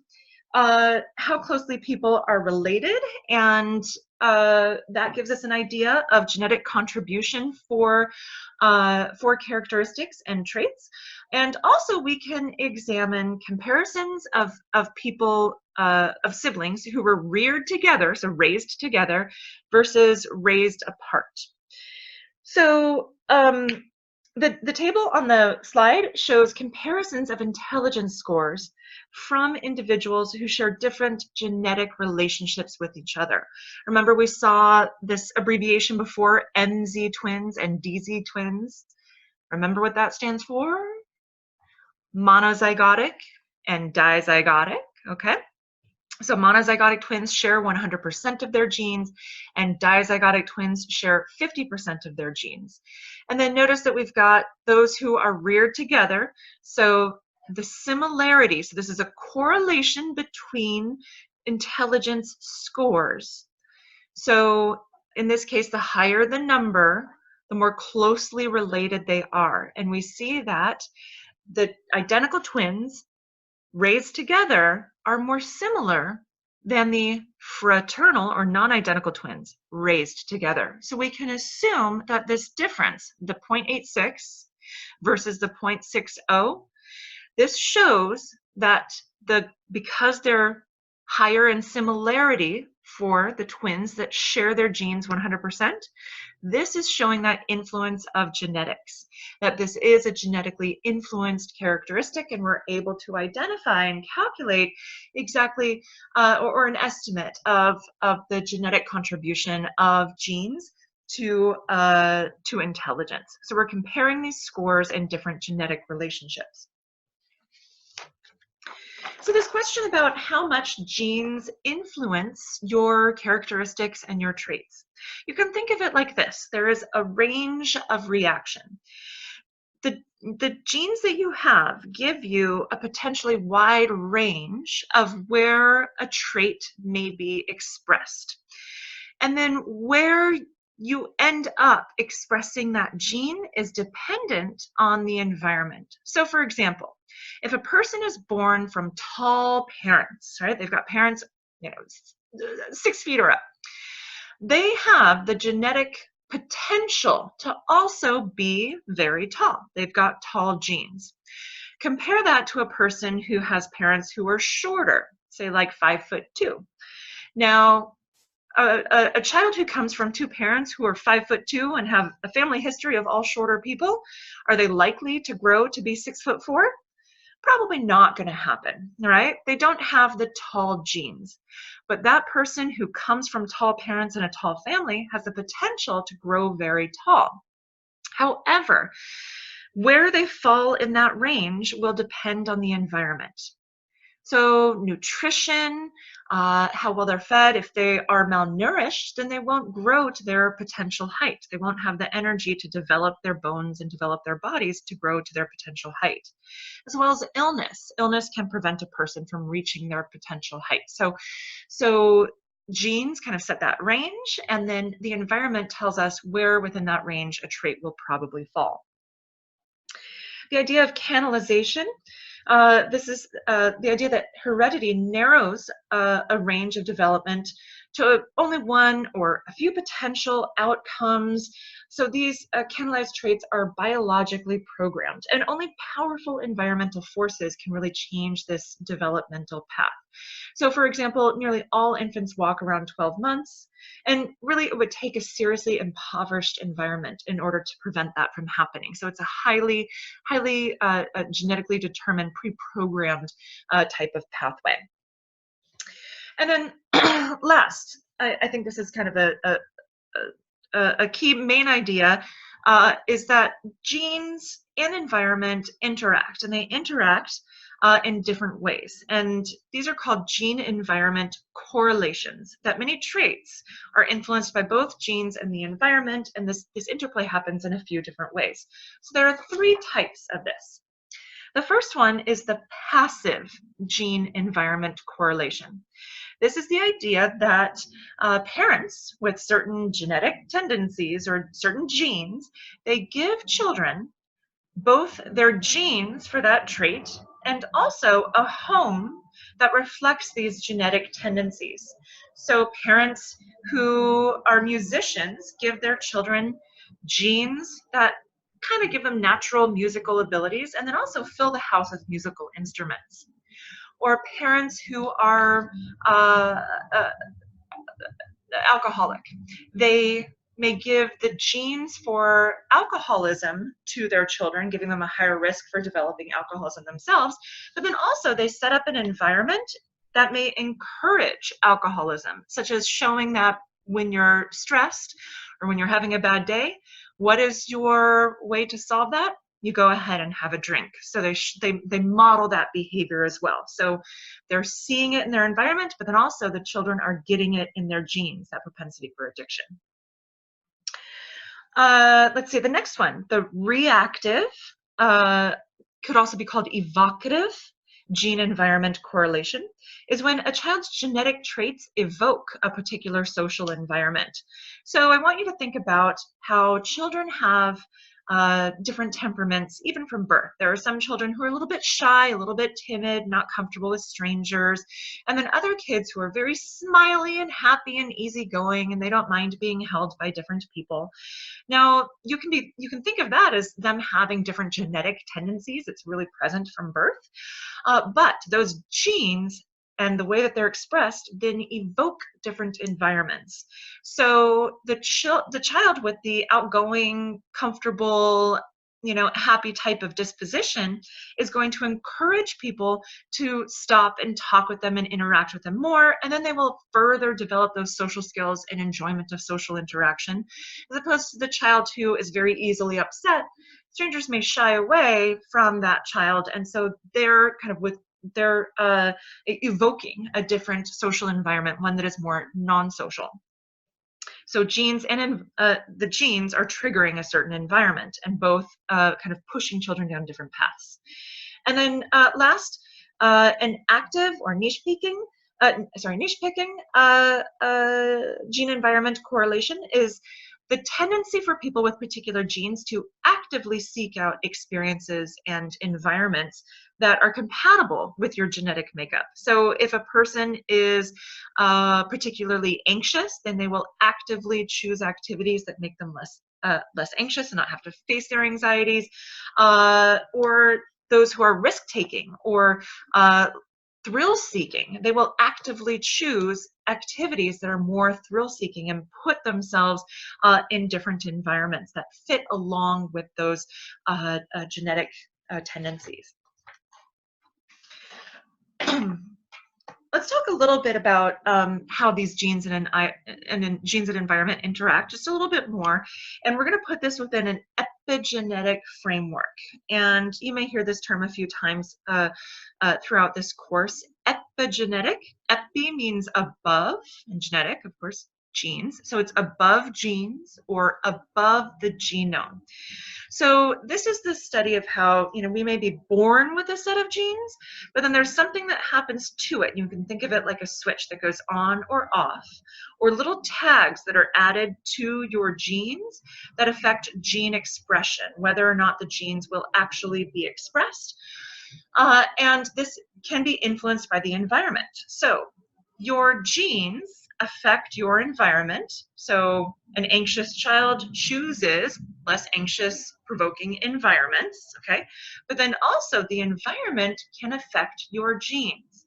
how closely people are related, and that gives us an idea of genetic contribution for characteristics and traits. And also we can examine comparisons of people, of siblings who were reared together, so raised together, versus raised apart. So the table on the slide shows comparisons of intelligence scores from individuals who share different genetic relationships with each other. Remember, we saw this abbreviation before, MZ twins and DZ twins. Remember what that stands for? Monozygotic and dizygotic, okay? So monozygotic twins share 100% of their genes, and dizygotic twins share 50% of their genes. And then notice that we've got those who are reared together. So the similarity, so this is a correlation between intelligence scores. So in this case, the higher the number, the more closely related they are. And we see that the identical twins raised together are more similar than the fraternal or non-identical twins raised together. So we can assume that this difference, the 0.86 versus the 0.60, this shows that because they're higher in similarity for the twins that share their genes 100%, this is showing that influence of genetics, that this is a genetically influenced characteristic, and we're able to identify and calculate exactly or an estimate of the genetic contribution of genes to intelligence. So we're comparing these scores in different genetic relationships. So this question about how much genes influence your characteristics and your traits. You can think of it like this. There is a range of reaction. the genes that you have give you a potentially wide range of where a trait may be expressed. And then where you end up expressing that gene is dependent on the environment. So for example, if a person is born from tall parents, right? They've got parents, 6 feet or up. They have the genetic potential to also be very tall. They've got tall genes. Compare that to a person who has parents who are shorter, say like 5'2". Now, a child who comes from two parents who are 5'2" and have a family history of all shorter people, are they likely to grow to be 6'4"? Probably not going to happen, right? They don't have the tall genes. But that person who comes from tall parents and a tall family has the potential to grow very tall. However, where they fall in that range will depend on the environment. So nutrition, how well they're fed. If they are malnourished, then they won't grow to their potential height. They won't have the energy to develop their bones and develop their bodies to grow to their potential height. As well as illness. Illness can prevent a person from reaching their potential height. So genes kind of set that range, and then the environment tells us where within that range a trait will probably fall. The idea of canalization. This is the idea that heredity narrows a range of development to only one or a few potential outcomes. So these canalized traits are biologically programmed, and only powerful environmental forces can really change this developmental path. So for example, nearly all infants walk around 12 months, and really it would take a seriously impoverished environment in order to prevent that from happening. So it's a highly genetically determined, pre-programmed type of pathway. And then last, I think this is kind of a key main idea, is that genes and environment interact, and they interact in different ways. And these are called gene-environment correlations, that many traits are influenced by both genes and the environment, and this interplay happens in a few different ways. So there are 3 types of this. The first one is the passive gene-environment correlation. This is the idea that parents with certain genetic tendencies or certain genes, they give children both their genes for that trait and also a home that reflects these genetic tendencies. So parents who are musicians give their children genes that kind of give them natural musical abilities and then also fill the house with musical instruments. Or parents who are alcoholic. They may give the genes for alcoholism to their children, giving them a higher risk for developing alcoholism themselves, but then also they set up an environment that may encourage alcoholism, such as showing that when you're stressed or when you're having a bad day, what is your way to solve that? You go ahead and have a drink. So they model that behavior as well. So they're seeing it in their environment, but then also the children are getting it in their genes, that propensity for addiction. Let's see, the next one, the reactive, could also be called evocative gene-environment correlation, is when a child's genetic traits evoke a particular social environment. So I want you to think about how children have different temperaments, even from birth. There are some children who are a little bit shy, a little bit timid, not comfortable with strangers, and then other kids who are very smiley and happy and easygoing, and they don't mind being held by different people. Now, you can think of that as them having different genetic tendencies. It's really present from birth, but those genes and the way that they're expressed then evoke different environments. So the child with the outgoing, comfortable, happy type of disposition is going to encourage people to stop and talk with them and interact with them more, and then they will further develop those social skills and enjoyment of social interaction, as opposed to the child who is very easily upset. Strangers may shy away from that child, and so they're evoking a different social environment, one that is more non-social. So genes and the genes are triggering a certain environment, and both kind of pushing children down different paths. And then last, an active or niche picking gene environment correlation is the tendency for people with particular genes to actively seek out experiences and environments that are compatible with your genetic makeup. So if a person is particularly anxious, then they will actively choose activities that make them less anxious and not have to face their anxieties. Or those who are risk-taking or thrill-seeking, they will actively choose activities that are more thrill-seeking and put themselves in different environments that fit along with those genetic tendencies. Let's talk a little bit about how these genes and genes and environment interact just a little bit more. And we're going to put this within an epigenetic framework. And you may hear this term a few times throughout this course. Epigenetic. Epi means above, and genetic, of course, genes. So it's above genes or above the genome. So this is the study of how, we may be born with a set of genes, but then there's something that happens to it. You can think of it like a switch that goes on or off, or little tags that are added to your genes that affect gene expression, whether or not the genes will actually be expressed. And this can be influenced by the environment. So your genes affect your environment. So an anxious child chooses less anxious, provoking environments, okay? But then also the environment can affect your genes.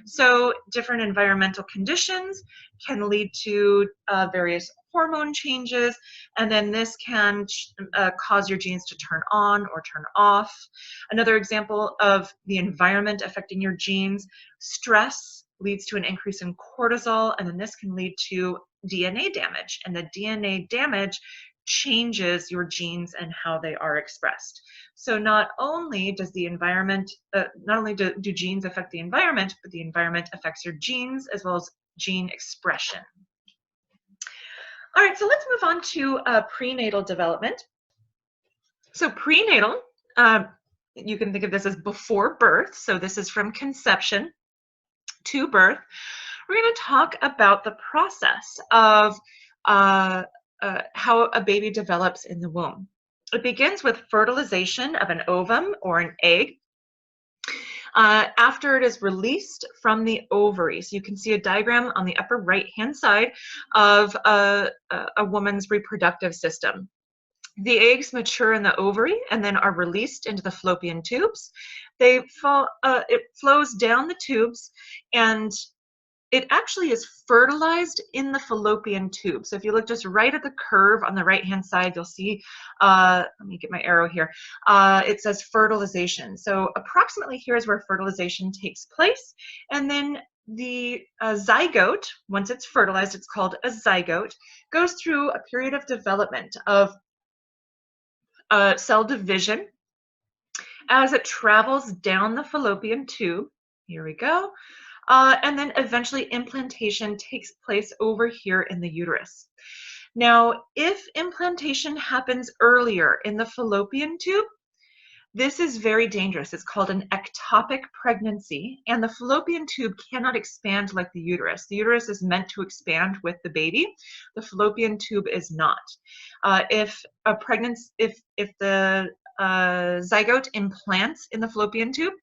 So different environmental conditions can lead to various hormone changes, and then this can cause your genes to turn on or turn off. Another example of the environment affecting your genes, stress leads to an increase in cortisol, and then this can lead to DNA damage, and the DNA damage changes your genes and how they are expressed. So not only does the environment, not only do genes affect the environment, but the environment affects your genes as well as gene expression. All right, so let's move on to prenatal development. So prenatal, you can think of this as before birth. So this is from conception to birth. We're going to talk about the process of how a baby develops in the womb. It begins with fertilization of an ovum or an egg. After it is released from the ovary. So you can see a diagram on the upper right-hand side of a woman's reproductive system. The eggs mature in the ovary and then are released into the fallopian tubes. It flows down the tubes, and it actually is fertilized in the fallopian tube. So if you look just right at the curve on the right-hand side, you'll see, let me get my arrow here, it says fertilization. So approximately here is where fertilization takes place. And then the zygote, once it's fertilized, it's called a zygote, goes through a period of development of cell division as it travels down the fallopian tube. Here we go. And then eventually implantation takes place over here in the uterus. Now, if implantation happens earlier in the fallopian tube, this is very dangerous. It's called an ectopic pregnancy, and the fallopian tube cannot expand like the uterus. The uterus is meant to expand with the baby. The fallopian tube is not. If the zygote implants in the fallopian tube,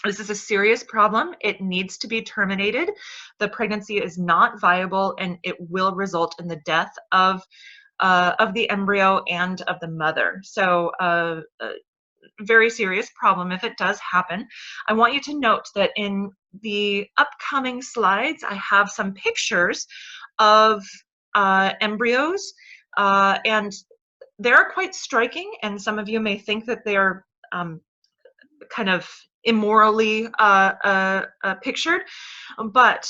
this is a serious problem. It needs to be terminated. The pregnancy is not viable, and it will result in the death of the embryo and of the mother. So very serious problem if it does happen. I want you to note that in the upcoming slides, I have some pictures of embryos, and they're quite striking, and some of you may think that they are kind of immorally pictured, but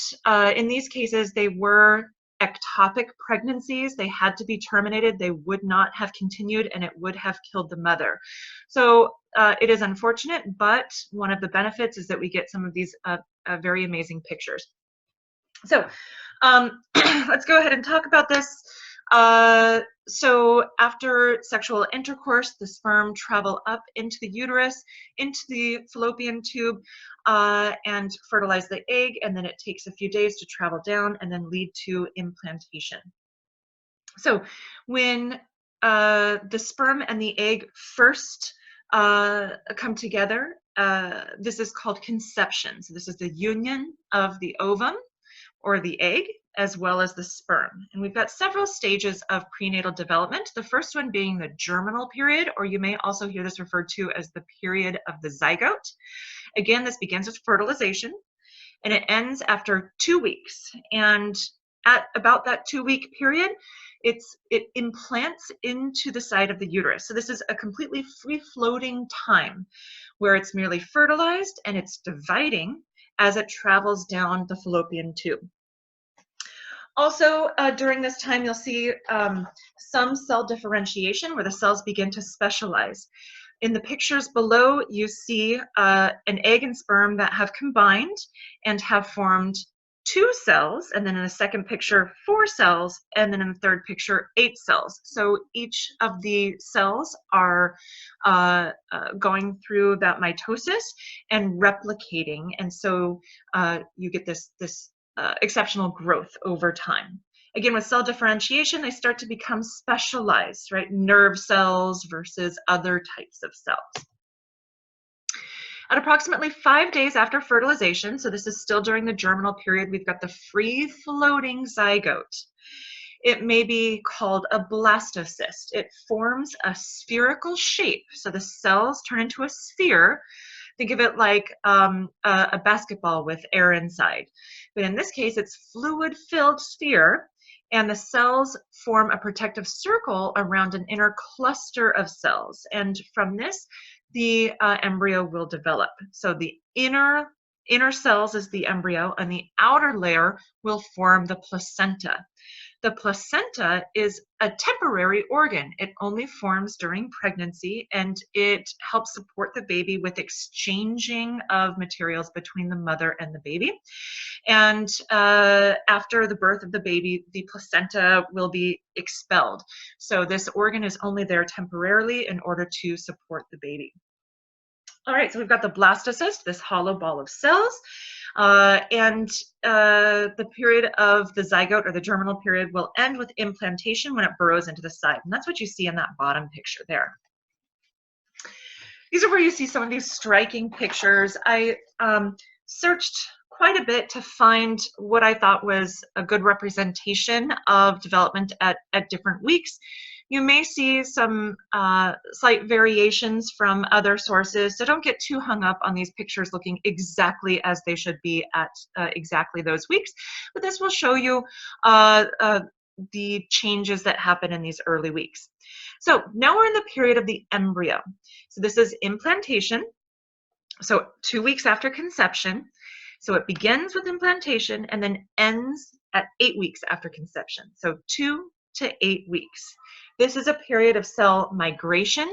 in these cases they were ectopic pregnancies. They had to be terminated. They would not have continued, and it would have killed the mother. So it is unfortunate, but one of the benefits is that we get some of these very amazing pictures. So Let's go ahead and talk about this. So after sexual intercourse, the sperm travel up into the uterus, into the fallopian tube, and fertilize the egg, and then it takes a few days to travel down and then lead to implantation. So when the sperm and the egg first come together, this is called conception. So this is the union of the ovum or the egg as well as the sperm. And we've got several stages of prenatal development. The first one being the germinal period, or you may also hear this referred to as the period of the zygote. Again, this begins with fertilization and it ends after 2 weeks. And at about that 2-week period, it implants into the side of the uterus. So this is a completely free-floating time where it's merely fertilized and it's dividing as it travels down the fallopian tube. Also, during this time, you'll see some cell differentiation where the cells begin to specialize. In the pictures below, you see an egg and sperm that have combined and have formed 2 cells, and then in the second picture, 4 cells, and then in the third picture, 8 cells. So each of the cells are going through that mitosis and replicating, and so you get this exceptional growth over time. Again, with cell differentiation, they start to become specialized, right? Nerve cells versus other types of cells. At approximately 5 days after fertilization, so this is still during the germinal period, we've got the free-floating zygote. It may be called a blastocyst. It forms a spherical shape, so the cells turn into a sphere. Think of it like a basketball with air inside. But in this case, it's fluid-filled sphere, and the cells form a protective circle around an inner cluster of cells. And from this, the embryo will develop. So the inner cells is the embryo, and the outer layer will form the placenta. The placenta is a temporary organ. It only forms during pregnancy, and it helps support the baby with exchanging of materials between the mother and the baby. And after the birth of the baby, the placenta will be expelled. So this organ is only there temporarily in order to support the baby. All right, so we've got the blastocyst, this hollow ball of cells, and the period of the zygote or the germinal period will end with implantation when it burrows into the side. And that's what you see in that bottom picture there. These are where you see some of these striking pictures. I searched quite a bit to find what I thought was a good representation of development at different weeks. You may see some slight variations from other sources, so don't get too hung up on these pictures looking exactly as they should be at exactly those weeks. But this will show you the changes that happen in these early weeks. So now we're in the period of the embryo. So this is implantation, so 2 weeks after conception. So it begins with implantation and then ends at 8 weeks after conception. So 2 to 8 weeks. This is a period of cell migration,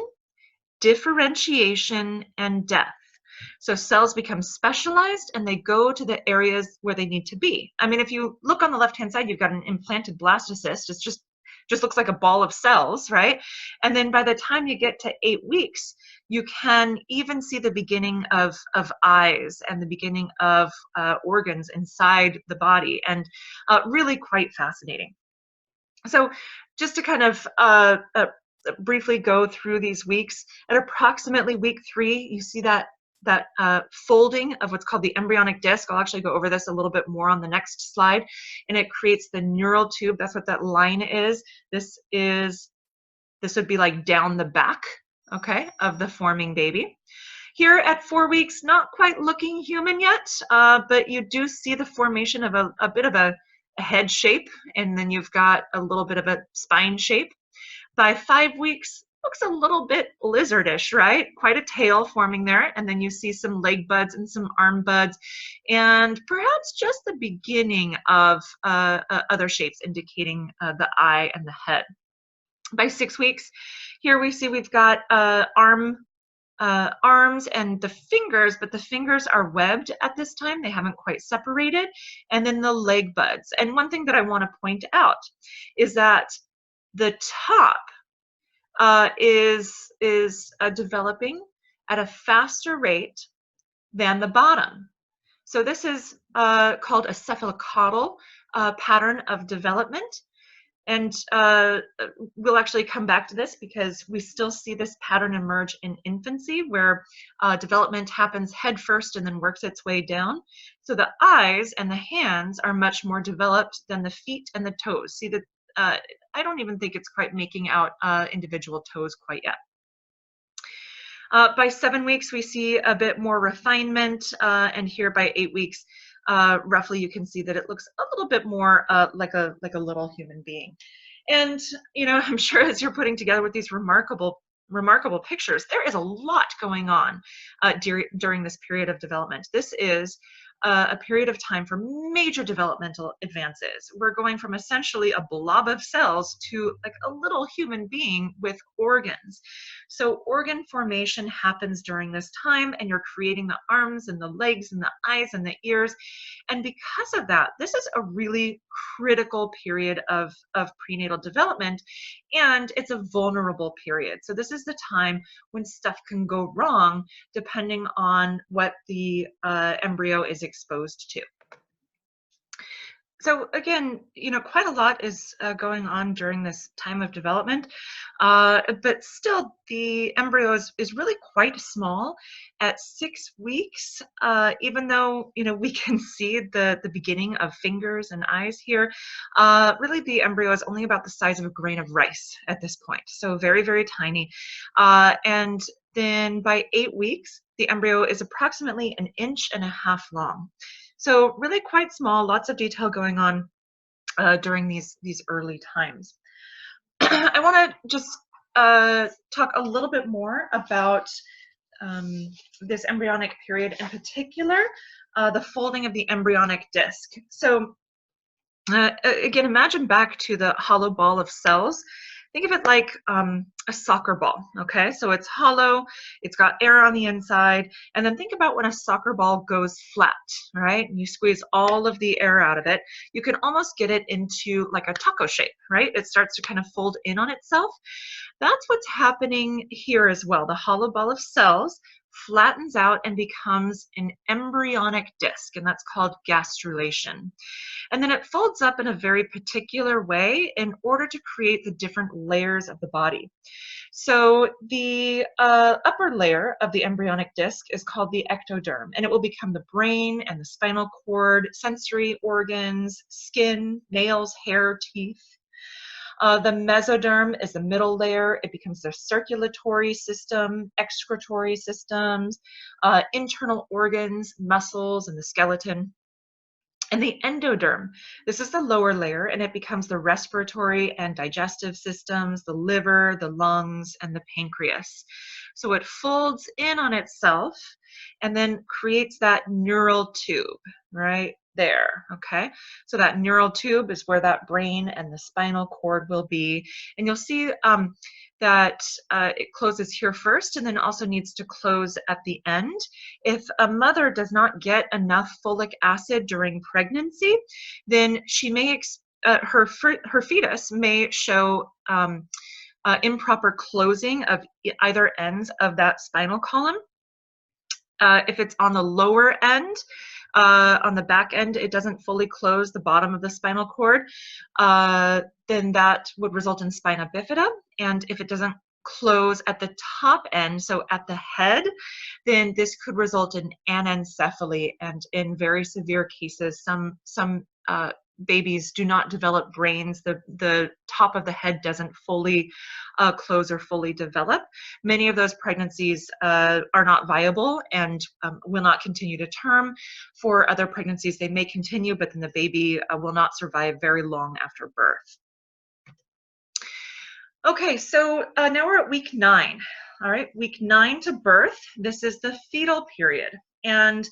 differentiation, and death. So cells become specialized and they go to the areas where they need to be. I mean, if you look on the left-hand side, you've got an implanted blastocyst. It's just looks like a ball of cells, right? And then by the time you get to 8 weeks, you can even see the beginning of eyes and the beginning of organs inside the body, and really quite fascinating. So just to kind of briefly go through these weeks, at approximately week 3, you see that folding of what's called the embryonic disc. I'll actually go over this a little bit more on the next slide. And it creates the neural tube. That's what that line is. This would be like down the back, okay, of the forming baby. Here at 4 weeks, not quite looking human yet, but you do see the formation of a bit of a head shape, and then you've got a little bit of a spine shape. By 5 weeks, looks a little bit lizardish, right? Quite a tail forming there, and then you see some leg buds and some arm buds, and perhaps just the beginning of other shapes indicating the eye and the head. By 6 weeks, here we see we've got arm arms and the fingers, but the fingers are webbed at this time. They haven't quite separated. And then the leg buds. And one thing that I want to point out is that the top is developing at a faster rate than the bottom. So this is called a cephalocaudal pattern of development. And we'll actually come back to this because we still see this pattern emerge in infancy, where development happens head first and then works its way down. So the eyes and the hands are much more developed than the feet and the toes. See that I don't even think it's quite making out individual toes quite yet. By 7 weeks, we see a bit more refinement, and here by 8 weeks, roughly, you can see that it looks a little bit more like a little human being. And you know, I'm sure as you're putting together with these remarkable pictures, there is a lot going on during this period of development. This is a period of time for major developmental advances. We're going from essentially a blob of cells to like a little human being with organs. So organ formation happens during this time, and you're creating the arms and the legs and the eyes and the ears. And because of that, this is a really critical period of prenatal development, and it's a vulnerable period. So this is the time when stuff can go wrong depending on what the embryo is exposed to. So again, you know, quite a lot is going on during this time of development, but still the embryo is really quite small at 6 weeks, even though, you know, we can see the beginning of fingers and eyes here. Really the embryo is only about the size of a grain of rice at this point, so very, very tiny. And then by 8 weeks, the embryo is approximately 1.5 inches long. So really quite small, lots of detail going on during these early times. I want to just talk a little bit more about this embryonic period, in particular, the folding of the embryonic disc. So again, imagine back to the hollow ball of cells. Think of it like a soccer ball, okay? So it's hollow, it's got air on the inside, and then think about when a soccer ball goes flat, right? And you squeeze all of the air out of it, you can almost get it into like a taco shape, right? It starts to kind of fold in on itself. That's what's happening here as well. The hollow ball of cells flattens out and becomes an embryonic disc, and that's called gastrulation. And then it folds up in a very particular way in order to create the different layers of the body. So the upper layer of the embryonic disc is called the ectoderm, and it will become the brain and the spinal cord, sensory organs, skin, nails, hair, teeth. The mesoderm is the middle layer. It becomes the circulatory system, excretory systems, internal organs, muscles, and the skeleton. And the endoderm, this is the lower layer, and it becomes the respiratory and digestive systems, the liver, the lungs, and the pancreas. So it folds in on itself and then creates that neural tube right there, okay? So that neural tube is where that brain and the spinal cord will be. And you'll see that it closes here first and then also needs to close at the end. If a mother does not get enough folic acid during pregnancy, then she may, her fetus may show improper closing of either ends of that spinal column. If it's on the lower end, on the back end, it doesn't fully close the bottom of the spinal cord, then that would result in spina bifida. And if it doesn't close at the top end, so at the head, then this could result in anencephaly. And in very severe cases, some babies do not develop brains. The top of the head doesn't fully close or fully develop. Many of those pregnancies are not viable and will not continue to term. For other pregnancies, they may continue, but then the baby will not survive very long after birth. Okay, so now we're at week 9. All right, week 9 to birth. This is the fetal period. And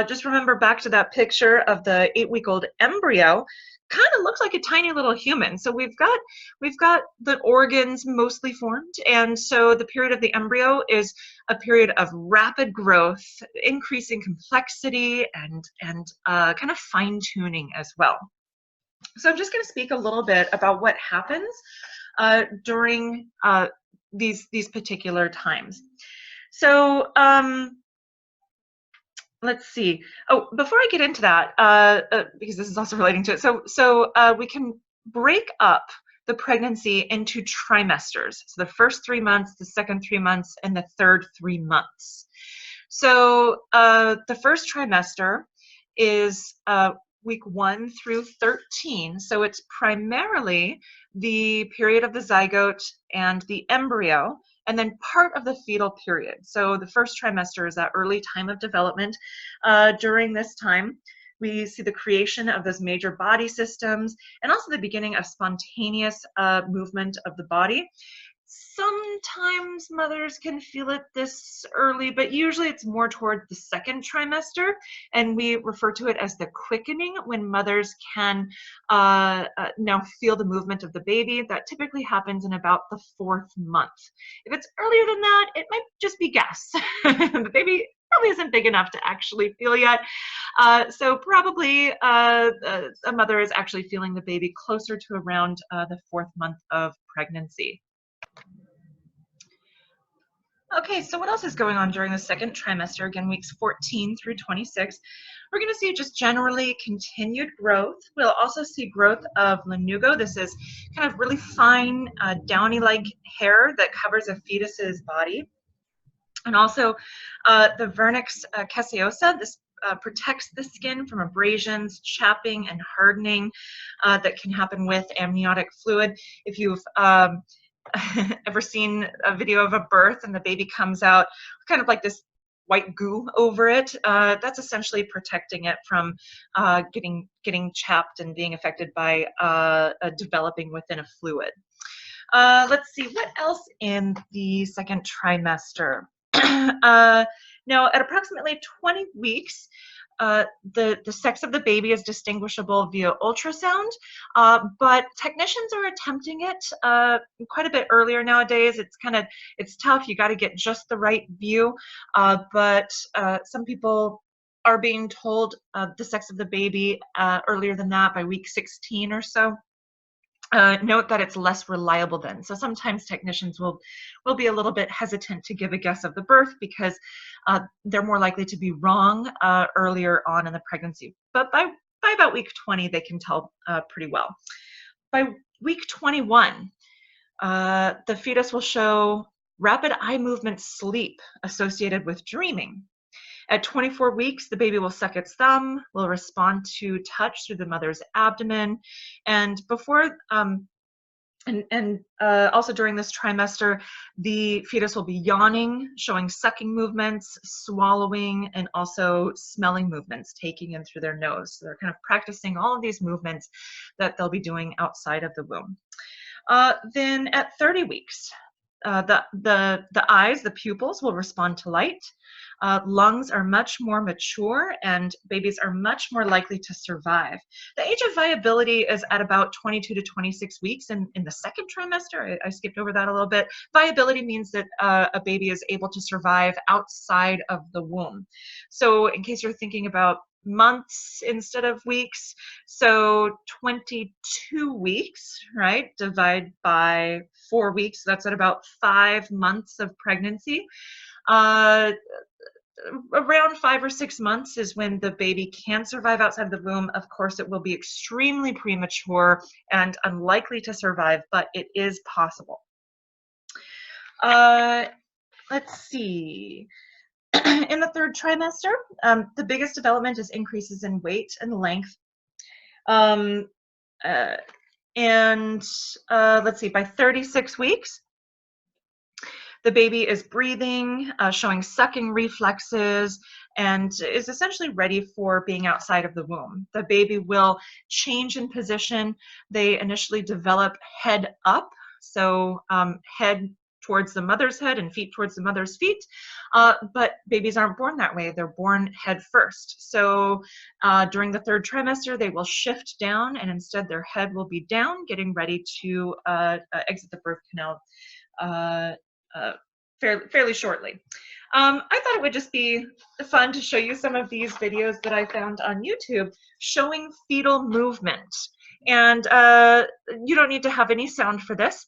just remember back to that picture of the 8-week-old embryo. Kind of looks like a tiny little human. So we've got the organs mostly formed, and so the period of the embryo is a period of rapid growth, increasing complexity, and kind of fine-tuning as well. So I'm just going to speak a little bit about what happens during these particular times. So let's see. Oh, before I get into that, because this is also relating to it, so we can break up the pregnancy into trimesters. So the first 3 months, the second 3 months, and the third 3 months. So the first trimester is week 1 through 13. So it's primarily the period of the zygote and the embryo, and then part of the fetal period. So the first trimester is that early time of development. During this time, we see the creation of those major body systems and also the beginning of spontaneous movement of the body. Sometimes mothers can feel it this early, but usually it's more toward the second trimester, and we refer to it as the quickening, when mothers can now feel the movement of the baby. That typically happens in about the 4th month. If it's earlier than that, it might just be guess. The baby probably isn't big enough to actually feel yet. So probably a mother is actually feeling the baby closer to around the 4th month of pregnancy. Okay, so what else is going on during the second trimester? Again, weeks 14 through 26. We're going to see just generally continued growth. We'll also see growth of lanugo. This is kind of really fine, downy-like hair that covers a fetus's body. And also the vernix caseosa. This protects the skin from abrasions, chapping, and hardening that can happen with amniotic fluid. If you've ever seen a video of a birth and the baby comes out kind of like this white goo over it, that's essentially protecting it from getting chapped and being affected by developing within a fluid. Let's see, what else in the second trimester? Now, at approximately 20 weeks, the sex of the baby is distinguishable via ultrasound, but technicians are attempting it quite a bit earlier nowadays. It's tough. You got to get just the right view, but some people are being told the sex of the baby earlier than that, by week 16 or so. Note that it's less reliable then. So sometimes technicians will be a little bit hesitant to give a guess of the birth because they're more likely to be wrong earlier on in the pregnancy. But by about week 20, they can tell pretty well. By week 21, the fetus will show rapid eye movement sleep associated with dreaming. At 24 weeks, the baby will suck its thumb, will respond to touch through the mother's abdomen, and before also during this trimester, the fetus will be yawning, showing sucking movements, swallowing, and also smelling movements, taking in through their nose. So they're kind of practicing all of these movements that they'll be doing outside of the womb. Then at 30 weeks, the eyes, the pupils, will respond to light. Lungs are much more mature, and babies are much more likely to survive. The age of viability is at about 22 to 26 weeks in the second trimester. I skipped over that a little bit. Viability means that a baby is able to survive outside of the womb. So in case you're thinking about months instead of weeks, so 22 weeks, right, divide by 4 weeks, that's at about 5 months of pregnancy. Around 5 or 6 months is when the baby can survive outside the womb. Of course, it will be extremely premature and unlikely to survive, but it is possible. Let's see. In the third trimester, the biggest development is increases in weight and length. Let's see, by 36 weeks, the baby is breathing, showing sucking reflexes, and is essentially ready for being outside of the womb. The baby will change in position. They initially develop head up, so head towards the mother's head and feet towards the mother's feet, but babies aren't born that way. They're born head first. So during the third trimester, they will shift down, and instead their head will be down, getting ready to exit the birth canal fairly shortly. I thought it would just be fun to show you some of these videos that I found on YouTube showing fetal movement. And you don't need to have any sound for this.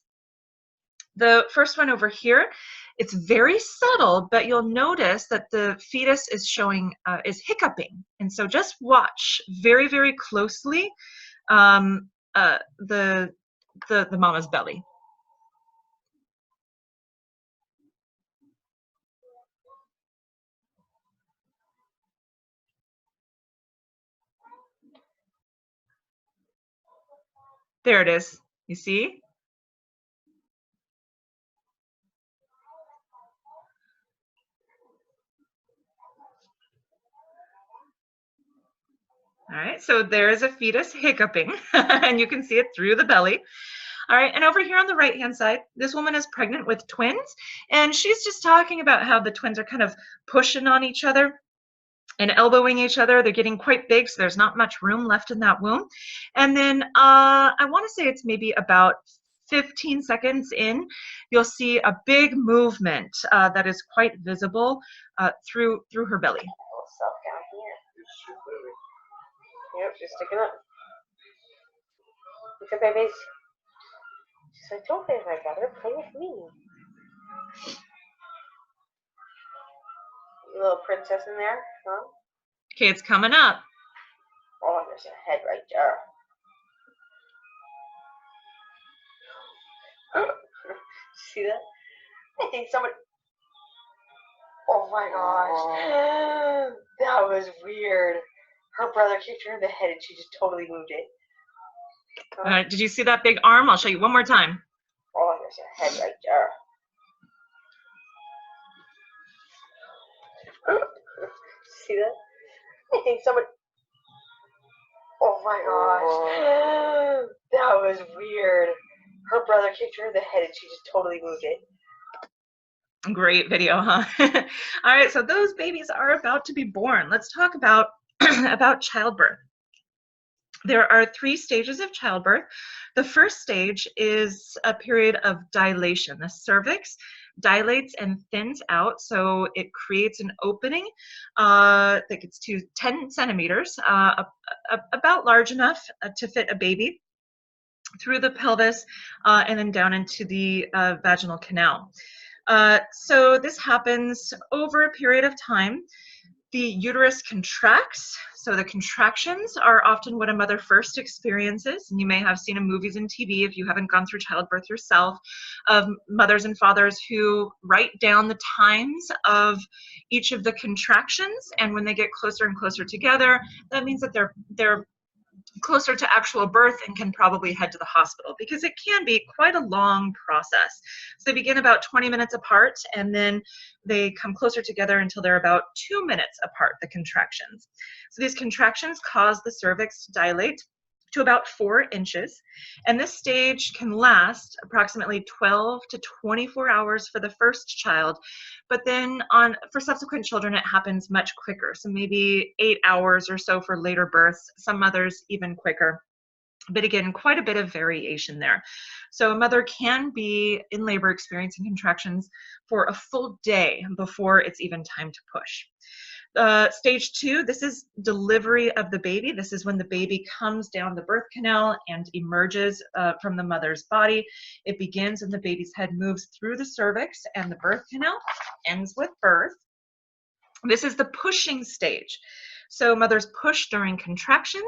The first one over here, it's very subtle, but you'll notice that the fetus is showing, is hiccuping. And so just watch very, very closely the mama's belly. There it is. You see? All right, so there is a fetus hiccuping, and you can see it through the belly. All right, and over here on the right-hand side, this woman is pregnant with twins, and she's just talking about how the twins are kind of pushing on each other and elbowing each other. They're getting quite big, so there's not much room left in that womb. And then I want to say it's maybe about 15 seconds in, you'll see a big movement that is quite visible through her belly. Stuff down here. Yep, she's sticking up. Look at babies. She's like, don't play with my brother, play with me. Little princess in there, huh? Okay, it's coming up. Oh, there's a head right there. See that? I think somebody. Oh my gosh. That was weird. Her brother kicked her in the head and she just totally moved it. Did you see that big arm? I'll show you one more time. Oh, there's a head right there. See that? I think somebody. Oh my gosh. That was weird. Her brother kicked her in the head and she just totally moved it. Great video, huh? All right, so those babies are about to be born. Let's talk about about childbirth. There are 3 stages of childbirth. The first stage is a period of dilation. The cervix dilates and thins out, so it creates an opening that gets to 10 centimeters, about large enough to fit a baby, through the pelvis and then down into the vaginal canal. So this happens over a period of time. The uterus contracts, so the contractions are often what a mother first experiences, and you may have seen in movies and TV, if you haven't gone through childbirth yourself, of mothers and fathers who write down the times of each of the contractions, and when they get closer and closer together, that means that they're closer to actual birth and can probably head to the hospital, because it can be quite a long process. So they begin about 20 minutes apart, and then they come closer together until they're about 2 minutes apart, the contractions. So these contractions cause the cervix to dilate to about 4 inches, and this stage can last approximately 12 to 24 hours for the first child, but then for subsequent children it happens much quicker, so maybe 8 hours or so for later births, some mothers even quicker. But again, quite a bit of variation there. So a mother can be in labor experiencing contractions for a full day before it's even time to push. Stage 2, this is delivery of the baby. This is when the baby comes down the birth canal and emerges from the mother's body. It begins and the baby's head moves through the cervix and the birth canal, ends with birth. This is the pushing stage. So mothers push during contractions.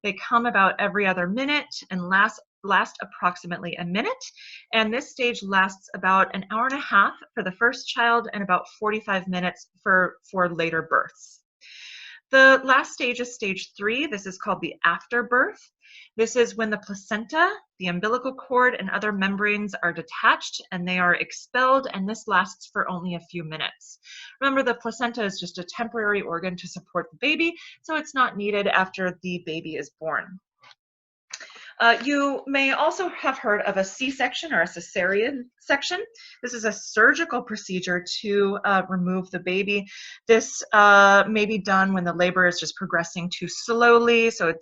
They come about every other minute and last approximately a minute. And this stage lasts about an hour and a half for the first child and about 45 minutes for later births. The last stage is stage 3. This is called the afterbirth. This is when the placenta, the umbilical cord, and other membranes are detached and they are expelled, and this lasts for only a few minutes. Remember, the placenta is just a temporary organ to support the baby, so it's not needed after the baby is born. You may also have heard of a C-section or a cesarean section. This is a surgical procedure to remove the baby. This may be done when the labor is just progressing too slowly, so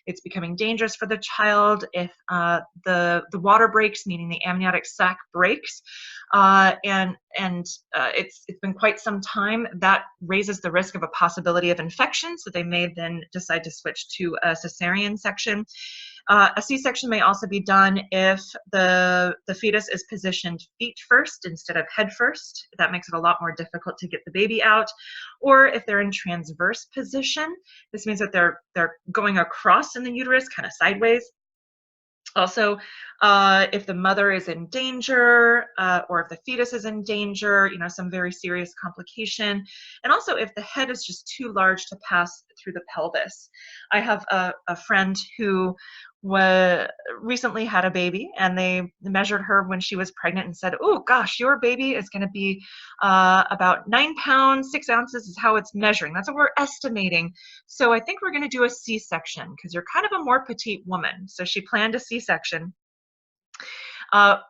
it's becoming dangerous for the child. If the water breaks, meaning the amniotic sac breaks, and it's been quite some time, that raises the risk of a possibility of infection, so they may then decide to switch to a cesarean section. A C-section may also be done if the fetus is positioned feet first instead of head first. That makes it a lot more difficult to get the baby out. Or if they're in transverse position, this means that they're going across in the uterus, kind of sideways. Also, if the mother is in danger, or if the fetus is in danger, some very serious complication. And also if the head is just too large to pass through the pelvis. I have a friend who recently had a baby, and they measured her when she was pregnant and said, oh gosh, your baby is going to be about 9 pounds, 6 ounces is how it's measuring. That's what we're estimating. So I think we're going to do a C-section because you're kind of a more petite woman. So she planned a C-section.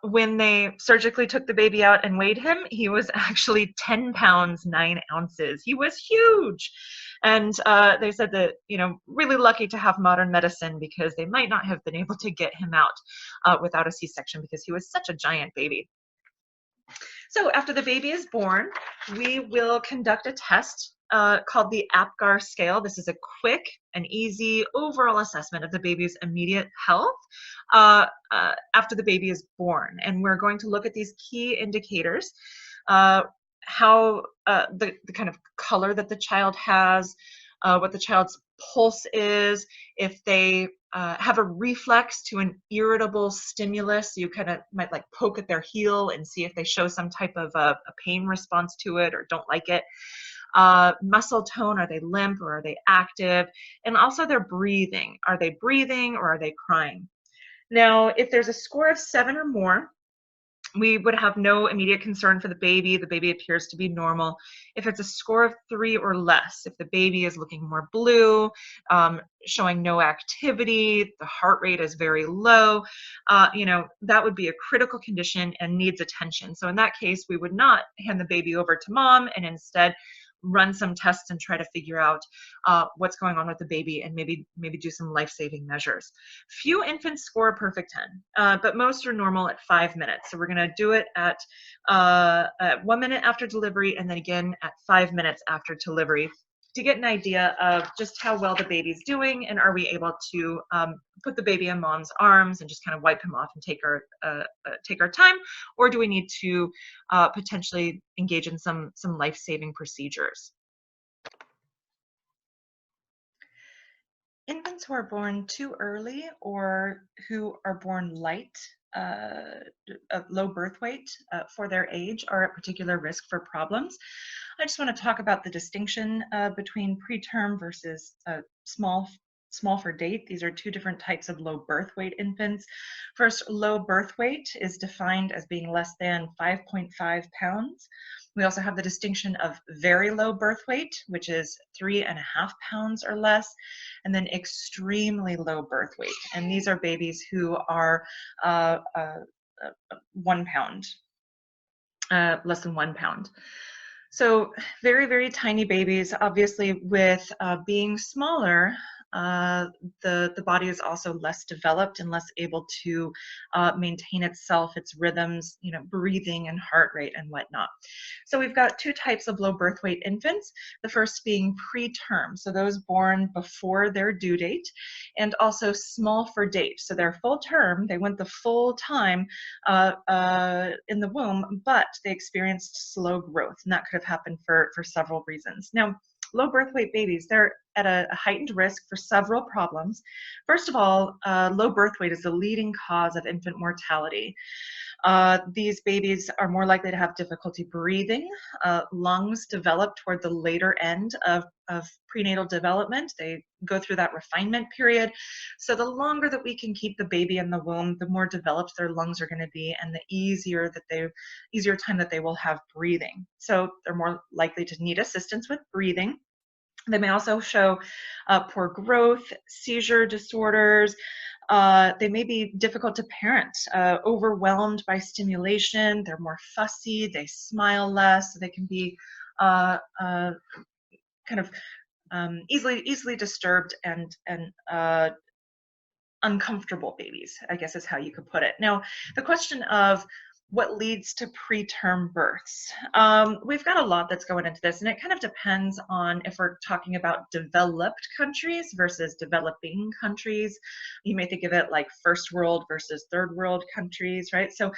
When they surgically took the baby out and weighed him, he was actually 10 pounds, 9 ounces. He was huge. And they said that, really lucky to have modern medicine because they might not have been able to get him out without a C-section because he was such a giant baby. So after the baby is born, we will conduct a test called the APGAR scale. This is a quick and easy overall assessment of the baby's immediate health after the baby is born. And we're going to look at these key indicators, how the kind of color that the child has, what the child's pulse is, if they have a reflex to an irritable stimulus. You kind of might like poke at their heel and see if they show some type of a pain response to it or don't like it. Muscle tone, are they limp or are they active? And also their breathing. Are they breathing or are they crying? Now, if there's a score of 7 or more, we would have no immediate concern for the baby. The baby appears to be normal. If it's a score of 3 or less, if the baby is looking more blue, showing no activity, the heart rate is very low, that would be a critical condition and needs attention. So in that case, we would not hand the baby over to mom and instead run some tests and try to figure out what's going on with the baby and maybe do some life-saving measures. Few infants score a perfect 10, but most are normal at 5 minutes. So we're going to do it at 1 minute after delivery and then again at 5 minutes after delivery to get an idea of just how well the baby's doing and are we able to put the baby in mom's arms and just kind of wipe him off and take our time, or do we need to potentially engage in some life-saving procedures? Infants who are born too early or who are born light, low birth weight for their age are at particular risk for problems. I just want to talk about the distinction between preterm versus small for date. These are two different types of low birth weight infants. First, low birth weight is defined as being less than 5.5 pounds. We also have the distinction of very low birth weight, which is 3.5 pounds or less, and then extremely low birth weight. And these are babies who are 1 pound, less than 1 pound. So very, very tiny babies, obviously with being smaller, the body is also less developed and less able to maintain itself, its rhythms, breathing and heart rate and whatnot. So we've got two types of low birth weight infants, the first being preterm, so those born before their due date, and also small for date, so they're full term, they went the full time in the womb, but they experienced slow growth, and that could have happened for several reasons. Now, low birth weight babies, they're at a heightened risk for several problems. First of all, low birth weight is the leading cause of infant mortality. These babies are more likely to have difficulty breathing. Lungs develop toward the later end of prenatal development. They go through that refinement period. So the longer that we can keep the baby in the womb, the more developed their lungs are going to be and the easier time that they will have breathing. So they're more likely to need assistance with breathing. They may also show poor growth, seizure disorders, They may be difficult to parent, overwhelmed by stimulation. They're more fussy. They smile less. They can be kind of easily disturbed and uncomfortable babies, I guess is how you could put it. Now, the question of what leads to preterm births. We've got a lot that's going into this, and it kind of depends on if we're talking about developed countries versus developing countries. You may think of it like first world versus third world countries, right? So,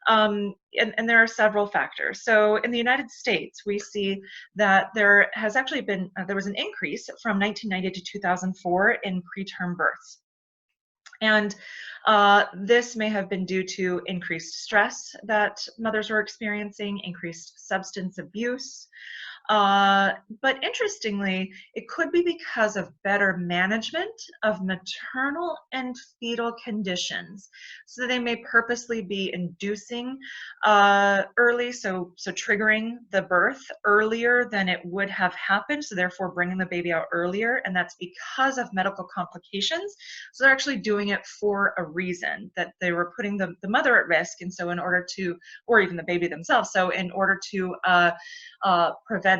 and there are several factors. So in the United States, we see that there has actually been, there was an increase from 1990 to 2004 in preterm births. And this may have been due to increased stress that mothers were experiencing, increased substance abuse. But interestingly, it could be because of better management of maternal and fetal conditions. So they may purposely be inducing early, so triggering the birth earlier than it would have happened, so therefore bringing the baby out earlier, and that's because of medical complications. So they're actually doing it for a reason, that they were putting the mother at risk, and so in order to, or even the baby themselves, so in order to prevent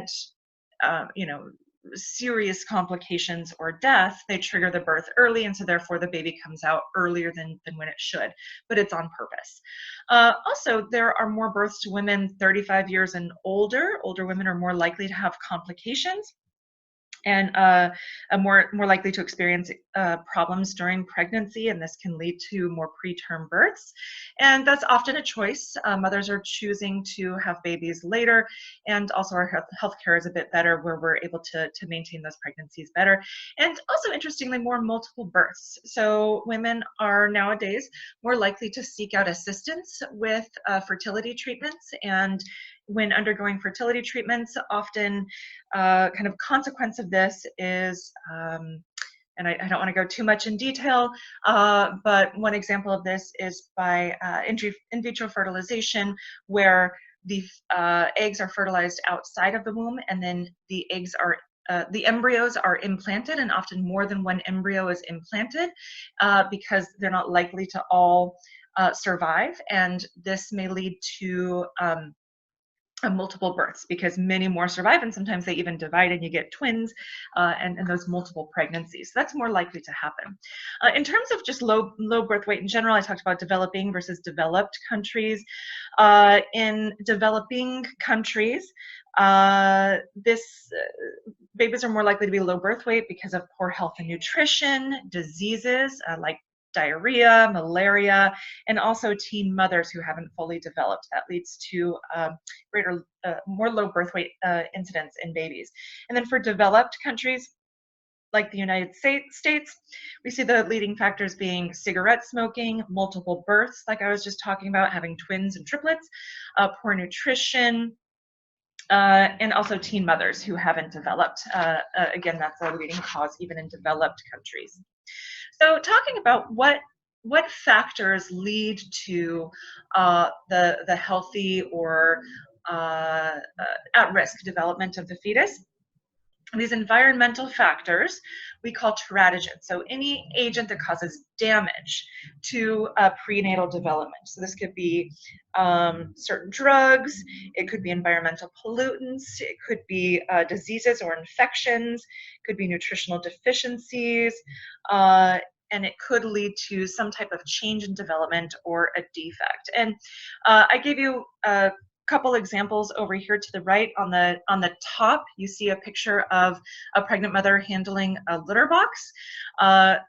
serious complications or death, they trigger the birth early, and so therefore the baby comes out earlier than when it should, but it's on purpose. Also, there are more births to women 35 years and older. Older women are more likely to have complications and are more likely to experience problems during pregnancy, and this can lead to more preterm births. And that's often a choice. Mothers are choosing to have babies later, and also our healthcare is a bit better where we're able to maintain those pregnancies better. And also, interestingly, more multiple births. So women are nowadays more likely to seek out assistance with fertility treatments, and when undergoing fertility treatments, often kind of consequence of this is, and I don't want to go too much in detail, but one example of this is by in vitro fertilization, where the eggs are fertilized outside of the womb, and then the eggs are the embryos are implanted, and often more than one embryo is implanted because they're not likely to all survive, and this may lead to multiple births because many more survive, and sometimes they even divide and you get twins and those multiple pregnancies. So that's more likely to happen. In terms of just low birth weight in general, I talked about developing versus developed countries. In developing countries, babies are more likely to be low birth weight because of poor health and nutrition, diseases like diarrhea, malaria, and also teen mothers who haven't fully developed. That leads to more low birth weight incidence in babies. And then for developed countries, like the United States, we see the leading factors being cigarette smoking, multiple births, like I was just talking about, having twins and triplets, poor nutrition, and also teen mothers who haven't developed. Again, that's a leading cause even in developed countries. So talking about what factors lead to the healthy or at-risk development of the fetus. These environmental factors we call teratogens. So any agent that causes damage to prenatal development. So this could be certain drugs, it could be environmental pollutants, it could be diseases or infections, it could be nutritional deficiencies, and it could lead to some type of change in development or a defect. And I gave you a couple examples over here to the right. On the top, you see a picture of a pregnant mother handling a litter box.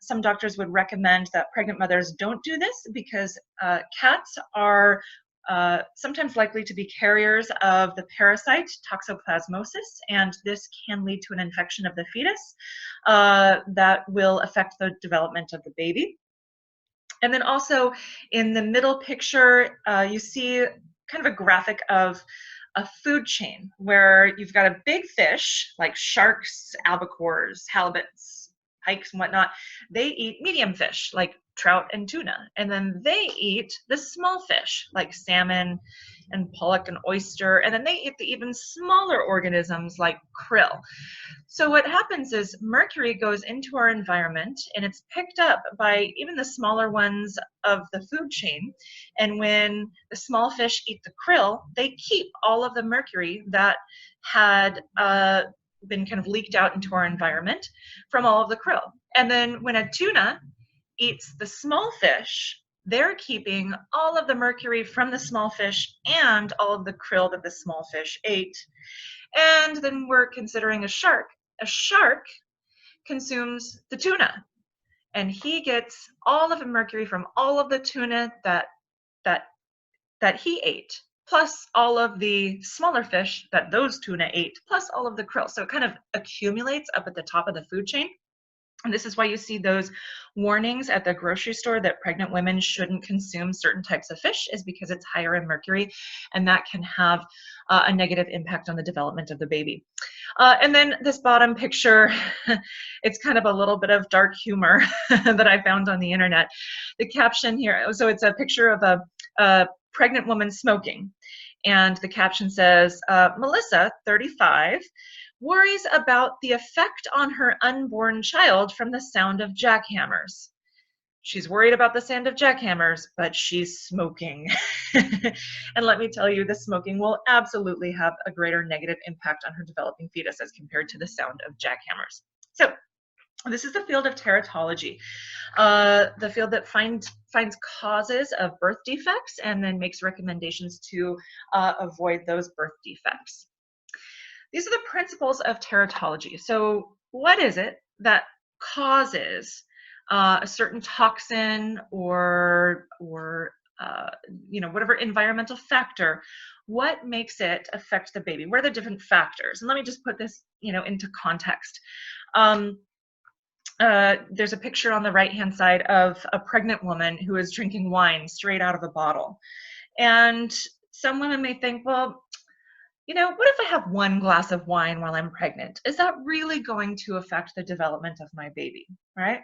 Some doctors would recommend that pregnant mothers don't do this because cats are sometimes likely to be carriers of the parasite toxoplasmosis, and this can lead to an infection of the fetus that will affect the development of the baby. And then also in the middle picture, you see kind of a graphic of a food chain where you've got a big fish like sharks, albacores, halibuts, pikes, and whatnot. They eat medium fish like trout and tuna, and then they eat the small fish like salmon and pollock and oyster, and then they eat the even smaller organisms like krill. So what happens is mercury goes into our environment and it's picked up by even the smaller ones of the food chain, and when the small fish eat the krill, they keep all of the mercury that had been kind of leaked out into our environment from all of the krill. And then when a tuna eats the small fish, they're keeping all of the mercury from the small fish and all of the krill that the small fish ate. And then we're considering a shark. A shark consumes the tuna, and he gets all of the mercury from all of the tuna that he ate, plus all of the smaller fish that those tuna ate, plus all of the krill. So it kind of accumulates up at the top of the food chain. And this is why you see those warnings at the grocery store that pregnant women shouldn't consume certain types of fish, is because it's higher in mercury, and that can have a negative impact on the development of the baby. And then this bottom picture, it's kind of a little bit of dark humor that I found on the internet. The caption here, so it's a picture of a pregnant woman smoking, and the caption says, Melissa, 35, worries about the effect on her unborn child from the sound of jackhammers. She's worried about the sound of jackhammers, but she's smoking. And let me tell you, the smoking will absolutely have a greater negative impact on her developing fetus as compared to the sound of jackhammers. So this is the field of teratology, the field that finds causes of birth defects and then makes recommendations to avoid those birth defects. These are the principles of teratology. So what is it that causes a certain toxin or whatever environmental factor? What makes it affect the baby? What are the different factors? And let me just put this into context. There's a picture on the right-hand side of a pregnant woman who is drinking wine straight out of a bottle. And some women may think, well, what if I have one glass of wine while I'm pregnant? Is that really going to affect the development of my baby, right?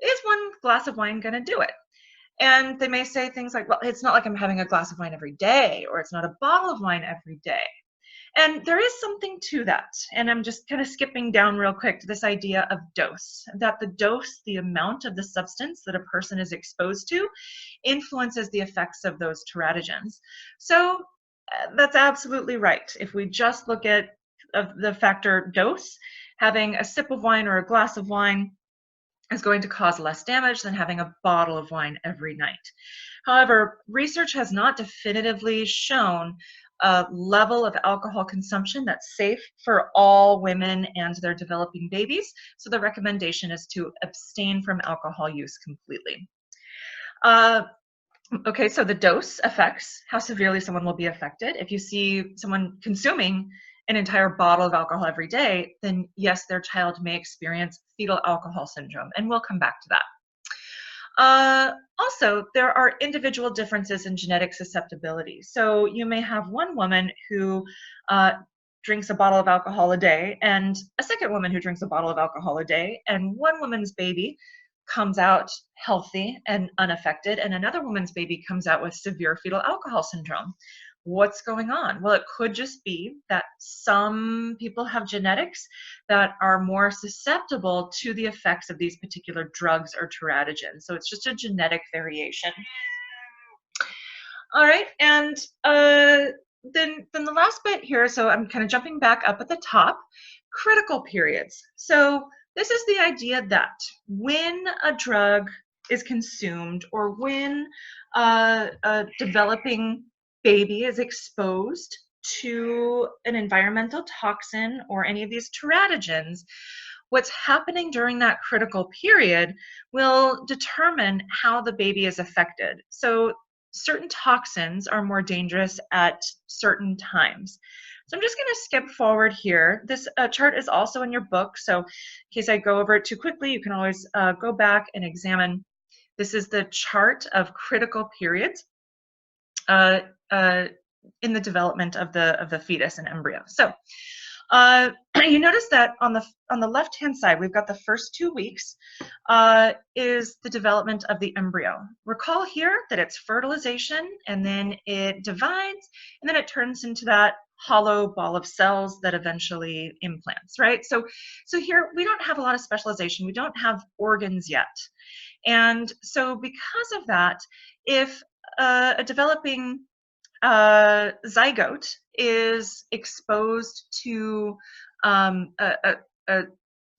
Is one glass of wine going to do it? And they may say things like, well, it's not like I'm having a glass of wine every day, or it's not a bottle of wine every day. And there is something to that. And I'm just kind of skipping down real quick to this idea of dose, that the dose, the amount of the substance that a person is exposed to, influences the effects of those teratogens. So that's absolutely right. If we just look at the factor dose, having a sip of wine or a glass of wine is going to cause less damage than having a bottle of wine every night. However, research has not definitively shown a level of alcohol consumption that's safe for all women and their developing babies. So the recommendation is to abstain from alcohol use completely. Okay, so the dose affects how severely someone will be affected. If you see someone consuming an entire bottle of alcohol every day, then yes, their child may experience fetal alcohol syndrome, and we'll come back to that. Also, there are individual differences in genetic susceptibility. So you may have one woman who drinks a bottle of alcohol a day, and a second woman who drinks a bottle of alcohol a day, and one woman's baby comes out healthy and unaffected, and another woman's baby comes out with severe fetal alcohol syndrome. What's going on? Well, it could just be that some people have genetics that are more susceptible to the effects of these particular drugs or teratogens. So it's just a genetic variation. All right, and then the last bit here, so I'm kind of jumping back up at the top, critical periods. So this is the idea that when a drug is consumed or when a developing baby is exposed to an environmental toxin or any of these teratogens, what's happening during that critical period will determine how the baby is affected. So certain toxins are more dangerous at certain times. So I'm just going to skip forward here. This chart is also in your book, so in case I go over it too quickly, you can always go back and examine. This is the chart of critical periods in the development of the fetus and embryo. So You notice that on the left-hand side, we've got the first 2 weeks is the development of the embryo. Recall here that it's fertilization, and then it divides, and then it turns into that hollow ball of cells that eventually implants, right? So here we don't have a lot of specialization. We don't have organs yet. And so because of that, if a developing zygote is exposed to a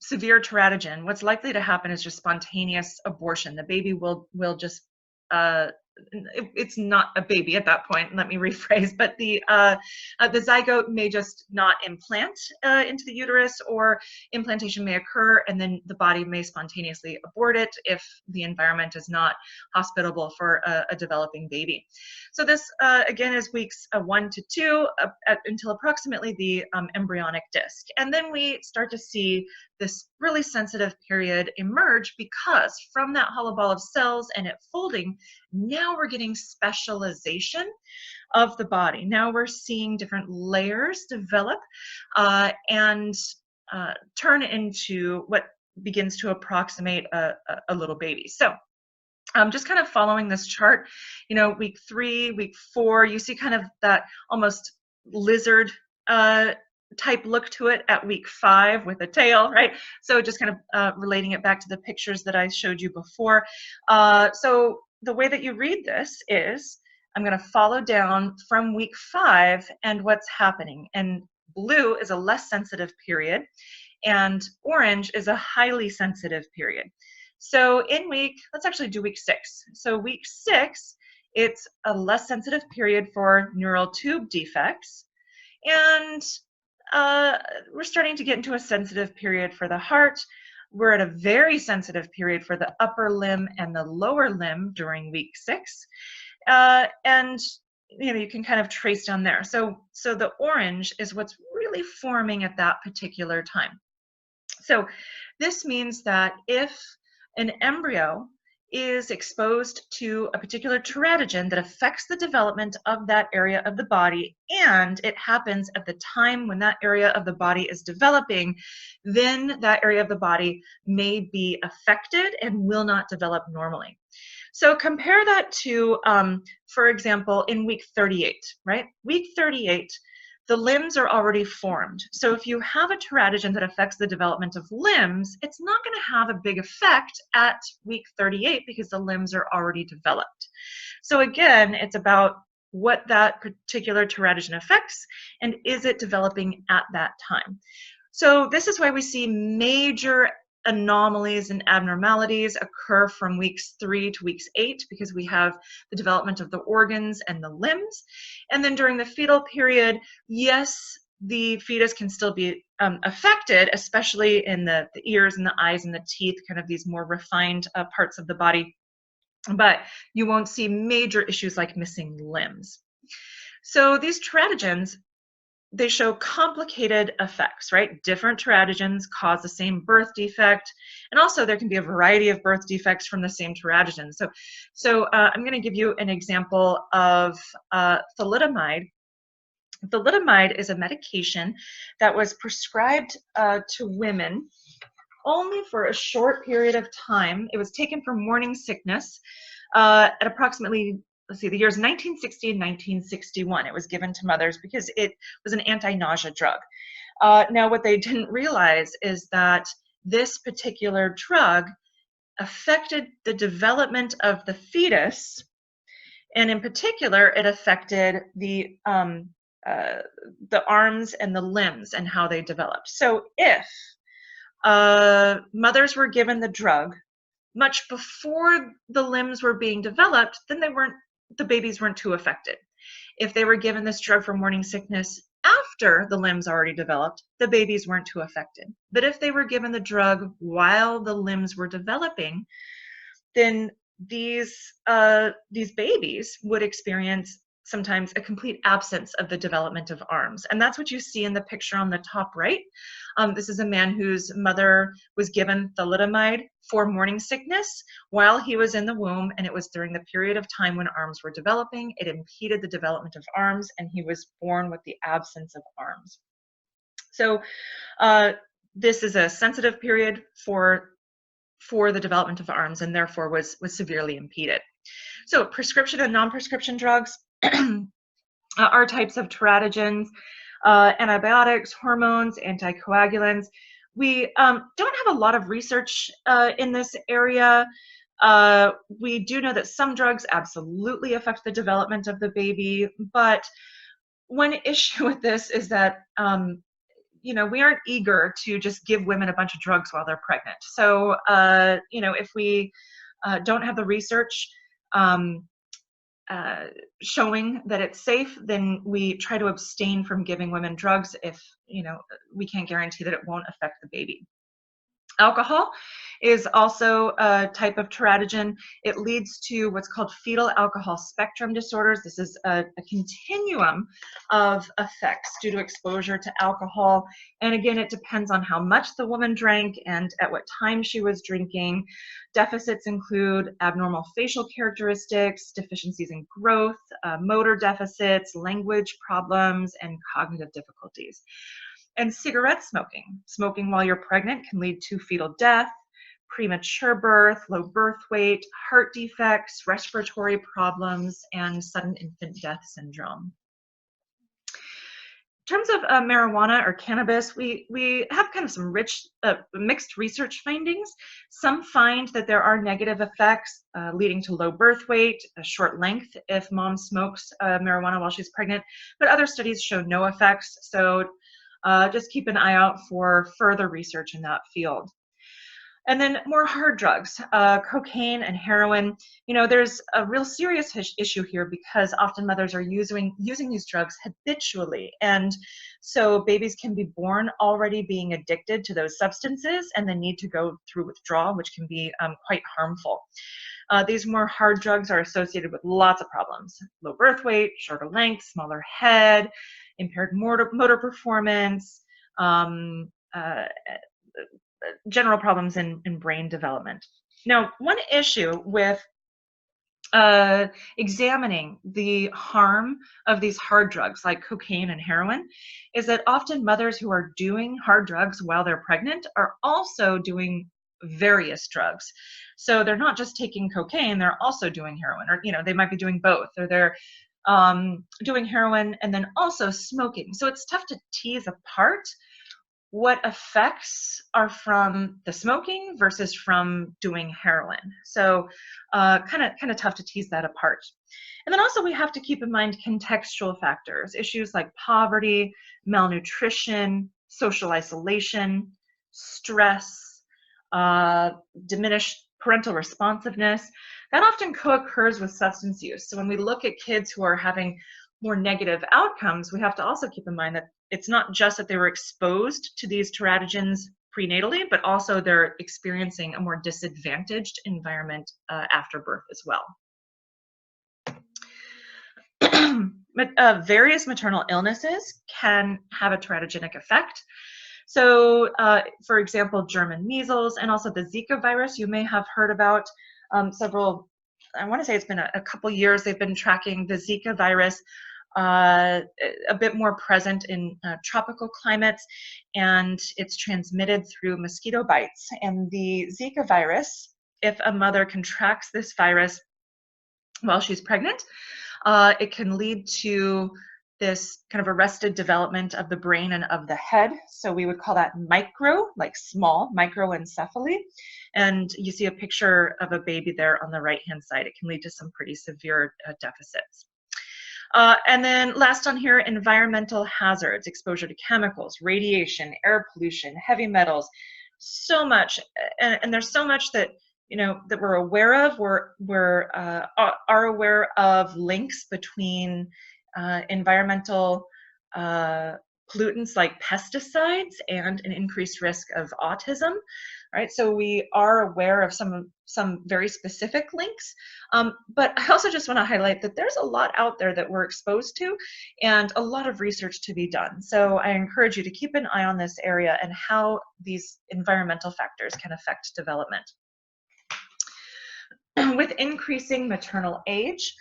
severe teratogen, what's likely to happen is just spontaneous abortion. The baby will just it's not a baby at that point. Let me rephrase. But the zygote may just not implant into the uterus, or implantation may occur, and then the body may spontaneously abort it if the environment is not hospitable for a developing baby. So this again is weeks 1 to 2 until approximately the embryonic disc, and then we start to see this really sensitive period emerge, because from that hollow ball of cells and it folding, now we're getting specialization of the body. Now we're seeing different layers develop and turn into what begins to approximate a little baby. So just kind of following this chart, you know, week 3, week 4, you see kind of that almost lizard type look to it at week 5 with a tail, right? So just kind of relating it back to the pictures that I showed you before. So the way that you read this is, I'm going to follow down from week 5 and what's happening. And blue is a less sensitive period, and orange is a highly sensitive period. So in let's actually do week 6. So week 6, it's a less sensitive period for neural tube defects. And we're starting to get into a sensitive period for the heart. We're at a very sensitive period for the upper limb and the lower limb during week 6. And you know, you can kind of trace down there. So the orange is what's really forming at that particular time. So this means that if an embryo is exposed to a particular teratogen that affects the development of that area of the body, and it happens at the time when that area of the body is developing, then that area of the body may be affected and will not develop normally. So compare that to, for example, in week 38, right? Week 38, the limbs are already formed. So if you have a teratogen that affects the development of limbs, it's not going to have a big effect at week 38 because the limbs are already developed. So again, it's about what that particular teratogen affects and is it developing at that time. So this is why we see major anomalies and abnormalities occur from weeks 3 to weeks 8, because we have the development of the organs and the limbs. And then during the fetal period, yes, the fetus can still be affected, especially in the ears and the eyes and the teeth, kind of these more refined parts of the body, but you won't see major issues like missing limbs. So these teratogens, they show complicated effects, right? Different teratogens cause the same birth defect, and also there can be a variety of birth defects from the same teratogen. So I'm going to give you an example of thalidomide. Thalidomide is a medication that was prescribed to women only for a short period of time. It was taken for morning sickness at approximately, let's see, the years 1960 and 1961. It was given to mothers because it was an anti-nausea drug. Now, what they didn't realize is that this particular drug affected the development of the fetus, and in particular, it affected the arms and the limbs and how they developed. So if mothers were given the drug much before the limbs were being developed, then the babies weren't too affected. If they were given this drug for morning sickness after the limbs already developed, the babies weren't too affected. But if they were given the drug while the limbs were developing, then these babies would experience sometimes a complete absence of the development of arms. And that's what you see in the picture on the top right. This is a man whose mother was given thalidomide for morning sickness while he was in the womb, and it was during the period of time when arms were developing. It impeded the development of arms, and he was born with the absence of arms. So this is a sensitive period for the development of arms, and therefore was severely impeded. So prescription and non-prescription drugs are types of teratogens, antibiotics, hormones, anticoagulants. We don't have a lot of research in this area. We do know that some drugs absolutely affect the development of the baby, but one issue with this is that we aren't eager to just give women a bunch of drugs while they're pregnant. So if we don't have the research showing that it's safe, then we try to abstain from giving women drugs if we can't guarantee that it won't affect the baby. Alcohol is also a type of teratogen. It leads to what's called fetal alcohol spectrum disorders. This is a continuum of effects due to exposure to alcohol. And again, it depends on how much the woman drank and at what time she was drinking. Deficits include abnormal facial characteristics, deficiencies in growth, motor deficits, language problems, and cognitive difficulties. And cigarette smoking. Smoking while you're pregnant can lead to fetal death, premature birth, low birth weight, heart defects, respiratory problems, and sudden infant death syndrome. In terms of marijuana or cannabis, we have kind of some mixed research findings. Some find that there are negative effects leading to low birth weight, a short length if mom smokes marijuana while she's pregnant, but other studies show no effects. So just keep an eye out for further research in that field. And then more hard drugs, cocaine and heroin. There's a real serious issue here because often mothers are using these drugs habitually. And so babies can be born already being addicted to those substances and then need to go through withdrawal, which can be quite harmful. These more hard drugs are associated with lots of problems: low birth weight, shorter length, smaller head, impaired motor performance, general problems in brain development. Now, one issue with examining the harm of these hard drugs like cocaine and heroin is that often mothers who are doing hard drugs while they're pregnant are also doing various drugs. So they're not just taking cocaine, they're also doing heroin, or they might be doing both, or they're doing heroin and then also smoking. So it's tough to tease apart what effects are from the smoking versus from doing heroin. So kind of tough to tease that apart. And then also we have to keep in mind contextual factors, issues like poverty, malnutrition, social isolation, stress, diminished parental responsiveness. That often co-occurs with substance use. So when we look at kids who are having more negative outcomes, we have to also keep in mind that it's not just that they were exposed to these teratogens prenatally, but also they're experiencing a more disadvantaged environment after birth as well. Various maternal illnesses can have a teratogenic effect. So, for example, German measles and also the Zika virus you may have heard about. I want to say it's been a couple years they've been tracking the Zika virus, a bit more present in tropical climates, and it's transmitted through mosquito bites. And the Zika virus, if a mother contracts this virus while she's pregnant, it can lead to this kind of arrested development of the brain and of the head. So we would call that small microencephaly. And you see a picture of a baby there on the right-hand side. It can lead to some pretty severe deficits. And then last on here, environmental hazards, exposure to chemicals, radiation, air pollution, heavy metals, so much. And there's so much that that we're aware of. We're are aware of links between environmental pollutants like pesticides and an increased risk of autism, right? So we are aware of some very specific links, but I also just want to highlight that there's a lot out there that we're exposed to and a lot of research to be done. So I encourage you to keep an eye on this area and how these environmental factors can affect development. With increasing maternal age,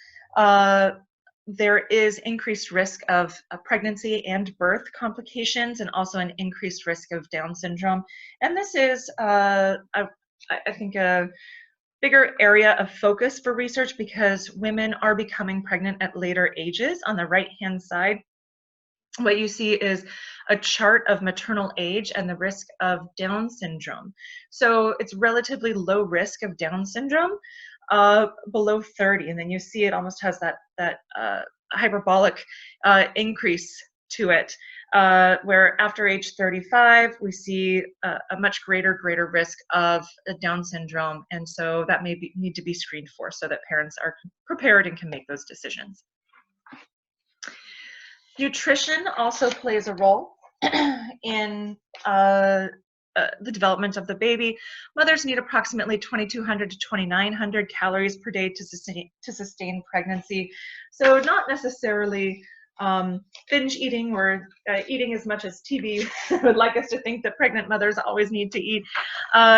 there is increased risk of pregnancy and birth complications, and also an increased risk of Down syndrome. And this is, I think, a bigger area of focus for research because women are becoming pregnant at later ages. On the right-hand side, what you see is a chart of maternal age and the risk of Down syndrome. So it's relatively low risk of Down syndrome, below 30, and then you see it almost has that hyperbolic increase to it, where after age 35 we see a much greater risk of Down syndrome, and so that may need to be screened for so that parents are prepared and can make those decisions. Nutrition also plays a role in the development of the baby. Mothers need approximately 2,200 to 2,900 calories per day to sustain pregnancy. So not necessarily binge eating or eating as much as TV would like us to think that pregnant mothers always need to eat.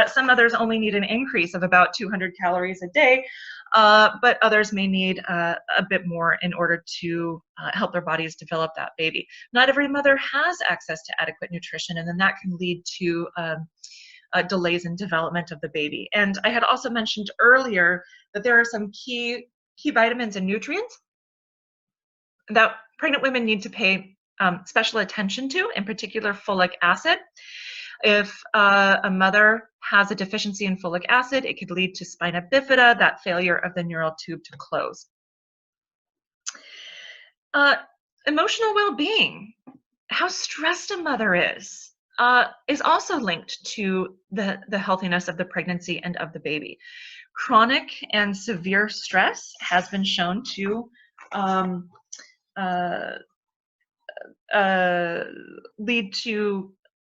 Some mothers only need an increase of about 200 calories a day, but others may need a bit more in order to help their bodies develop that baby. Not every mother has access to adequate nutrition, and then that can lead to delays in development of the baby. And I had also mentioned earlier that there are some key vitamins and nutrients that pregnant women need to pay special attention to, in particular folic acid. If a mother has a deficiency in folic acid, it could lead to spina bifida, that failure of the neural tube to close. Emotional well-being, how stressed a mother is also linked to the healthiness of the pregnancy and of the baby. Chronic and severe stress has been shown to lead to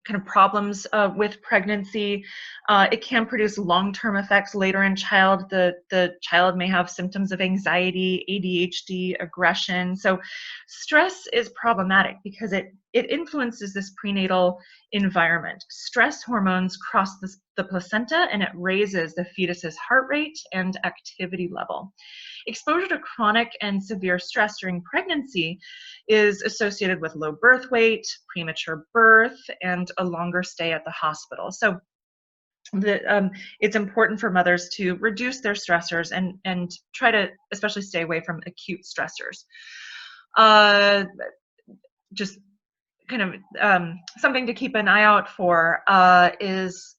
kind of problems with pregnancy. It can produce long-term effects later in child. The child may have symptoms of anxiety, ADHD, aggression. So stress is problematic because it influences this prenatal environment. Stress hormones cross the placenta, and it raises the fetus's heart rate and activity level. Exposure to chronic and severe stress during pregnancy is associated with low birth weight, premature birth, and a longer stay at the hospital. So it's important for mothers to reduce their stressors and try to especially stay away from acute stressors. Just kind of something to keep an eye out for is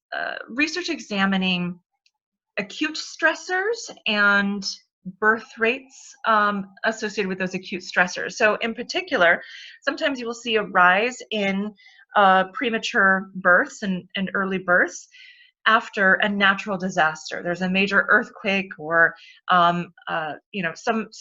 research examining acute stressors and birth rates associated with those acute stressors. So in particular, sometimes you will see a rise in premature births and early births after a natural disaster. There's a major earthquake or some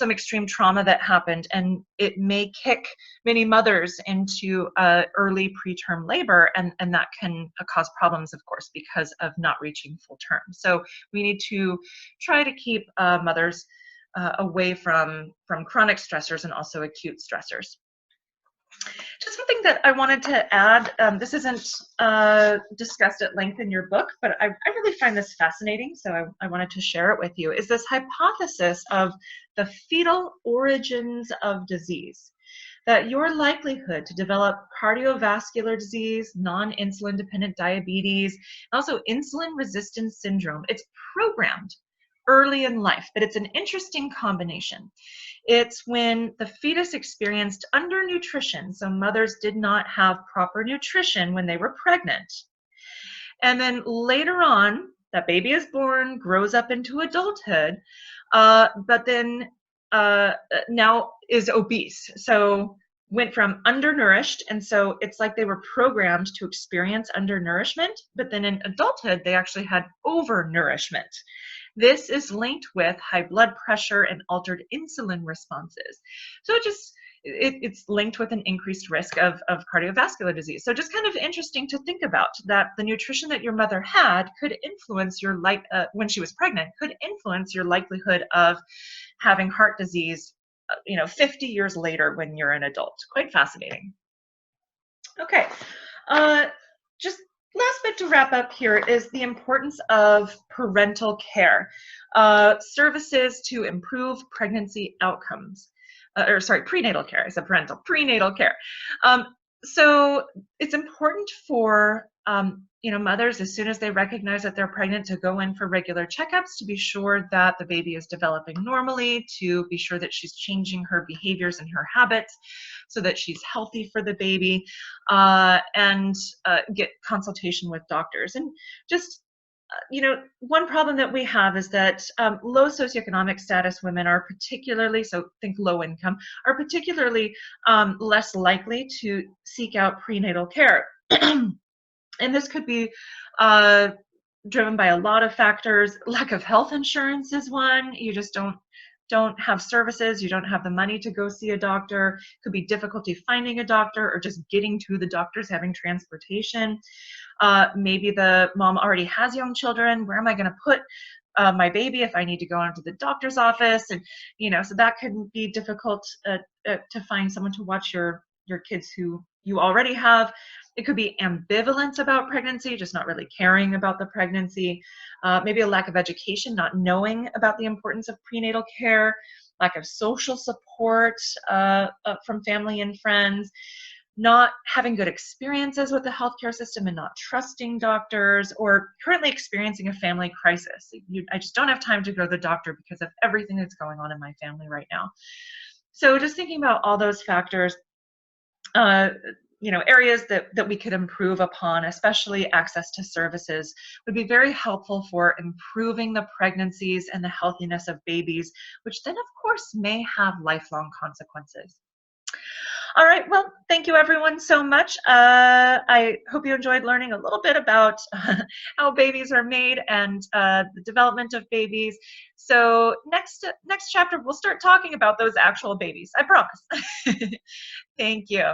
extreme trauma that happened, and it may kick many mothers into early preterm labor, and that can cause problems, of course, because of not reaching full term. So we need to try to keep mothers away from chronic stressors and also acute stressors. Just something that I wanted to add, this isn't discussed at length in your book, but I really find this fascinating, so I wanted to share it with you, is this hypothesis of the fetal origins of disease. That your likelihood to develop cardiovascular disease, non-insulin dependent diabetes, and also insulin resistance syndrome, it's programmed early in life, but it's an interesting combination. It's when the fetus experienced undernutrition, so mothers did not have proper nutrition when they were pregnant. And then later on, that baby is born, grows up into adulthood, but then now is obese. So went from undernourished, and so it's like they were programmed to experience undernourishment, but then in adulthood, they actually had overnourishment. This is linked with high blood pressure and altered insulin responses. So it's linked with an increased risk of cardiovascular disease. So just kind of interesting to think about that the nutrition that your mother had could influence your when she was pregnant, could influence your likelihood of having heart disease 50 years later when you're an adult. Quite fascinating. Okay, just last bit to wrap up here is the importance of parental care, services to improve pregnancy outcomes, or sorry, prenatal care. I said prenatal care. So it's important for mothers, as soon as they recognize that they're pregnant, to go in for regular checkups to be sure that the baby is developing normally, to be sure that she's changing her behaviors and her habits so that she's healthy for the baby, and get consultation with doctors. And just one problem that we have is that low socioeconomic status women are particularly, so think low income, are particularly less likely to seek out prenatal care. And this could be driven by a lot of factors. Lack of health insurance is one. You just don't have services, you don't have the money to go see a doctor. Could be difficulty finding a doctor or just getting to the doctors, having transportation. Maybe the mom already has young children. Where am I going to put my baby if I need to go into the doctor's office? And so that can be difficult to find someone to watch your kids who you already have. It could be ambivalence about pregnancy, just not really caring about the pregnancy. Maybe a lack of education, not knowing about the importance of prenatal care, lack of social support from family and friends, not having good experiences with the healthcare system and not trusting doctors, or currently experiencing a family crisis. I just don't have time to go to the doctor because of everything that's going on in my family right now. So just thinking about all those factors, areas that we could improve upon, especially access to services, would be very helpful for improving the pregnancies and the healthiness of babies, which then, of course, may have lifelong consequences. All right, well, thank you everyone so much. I hope you enjoyed learning a little bit about how babies are made and the development of babies. So next chapter, we'll start talking about those actual babies, I promise. Thank you.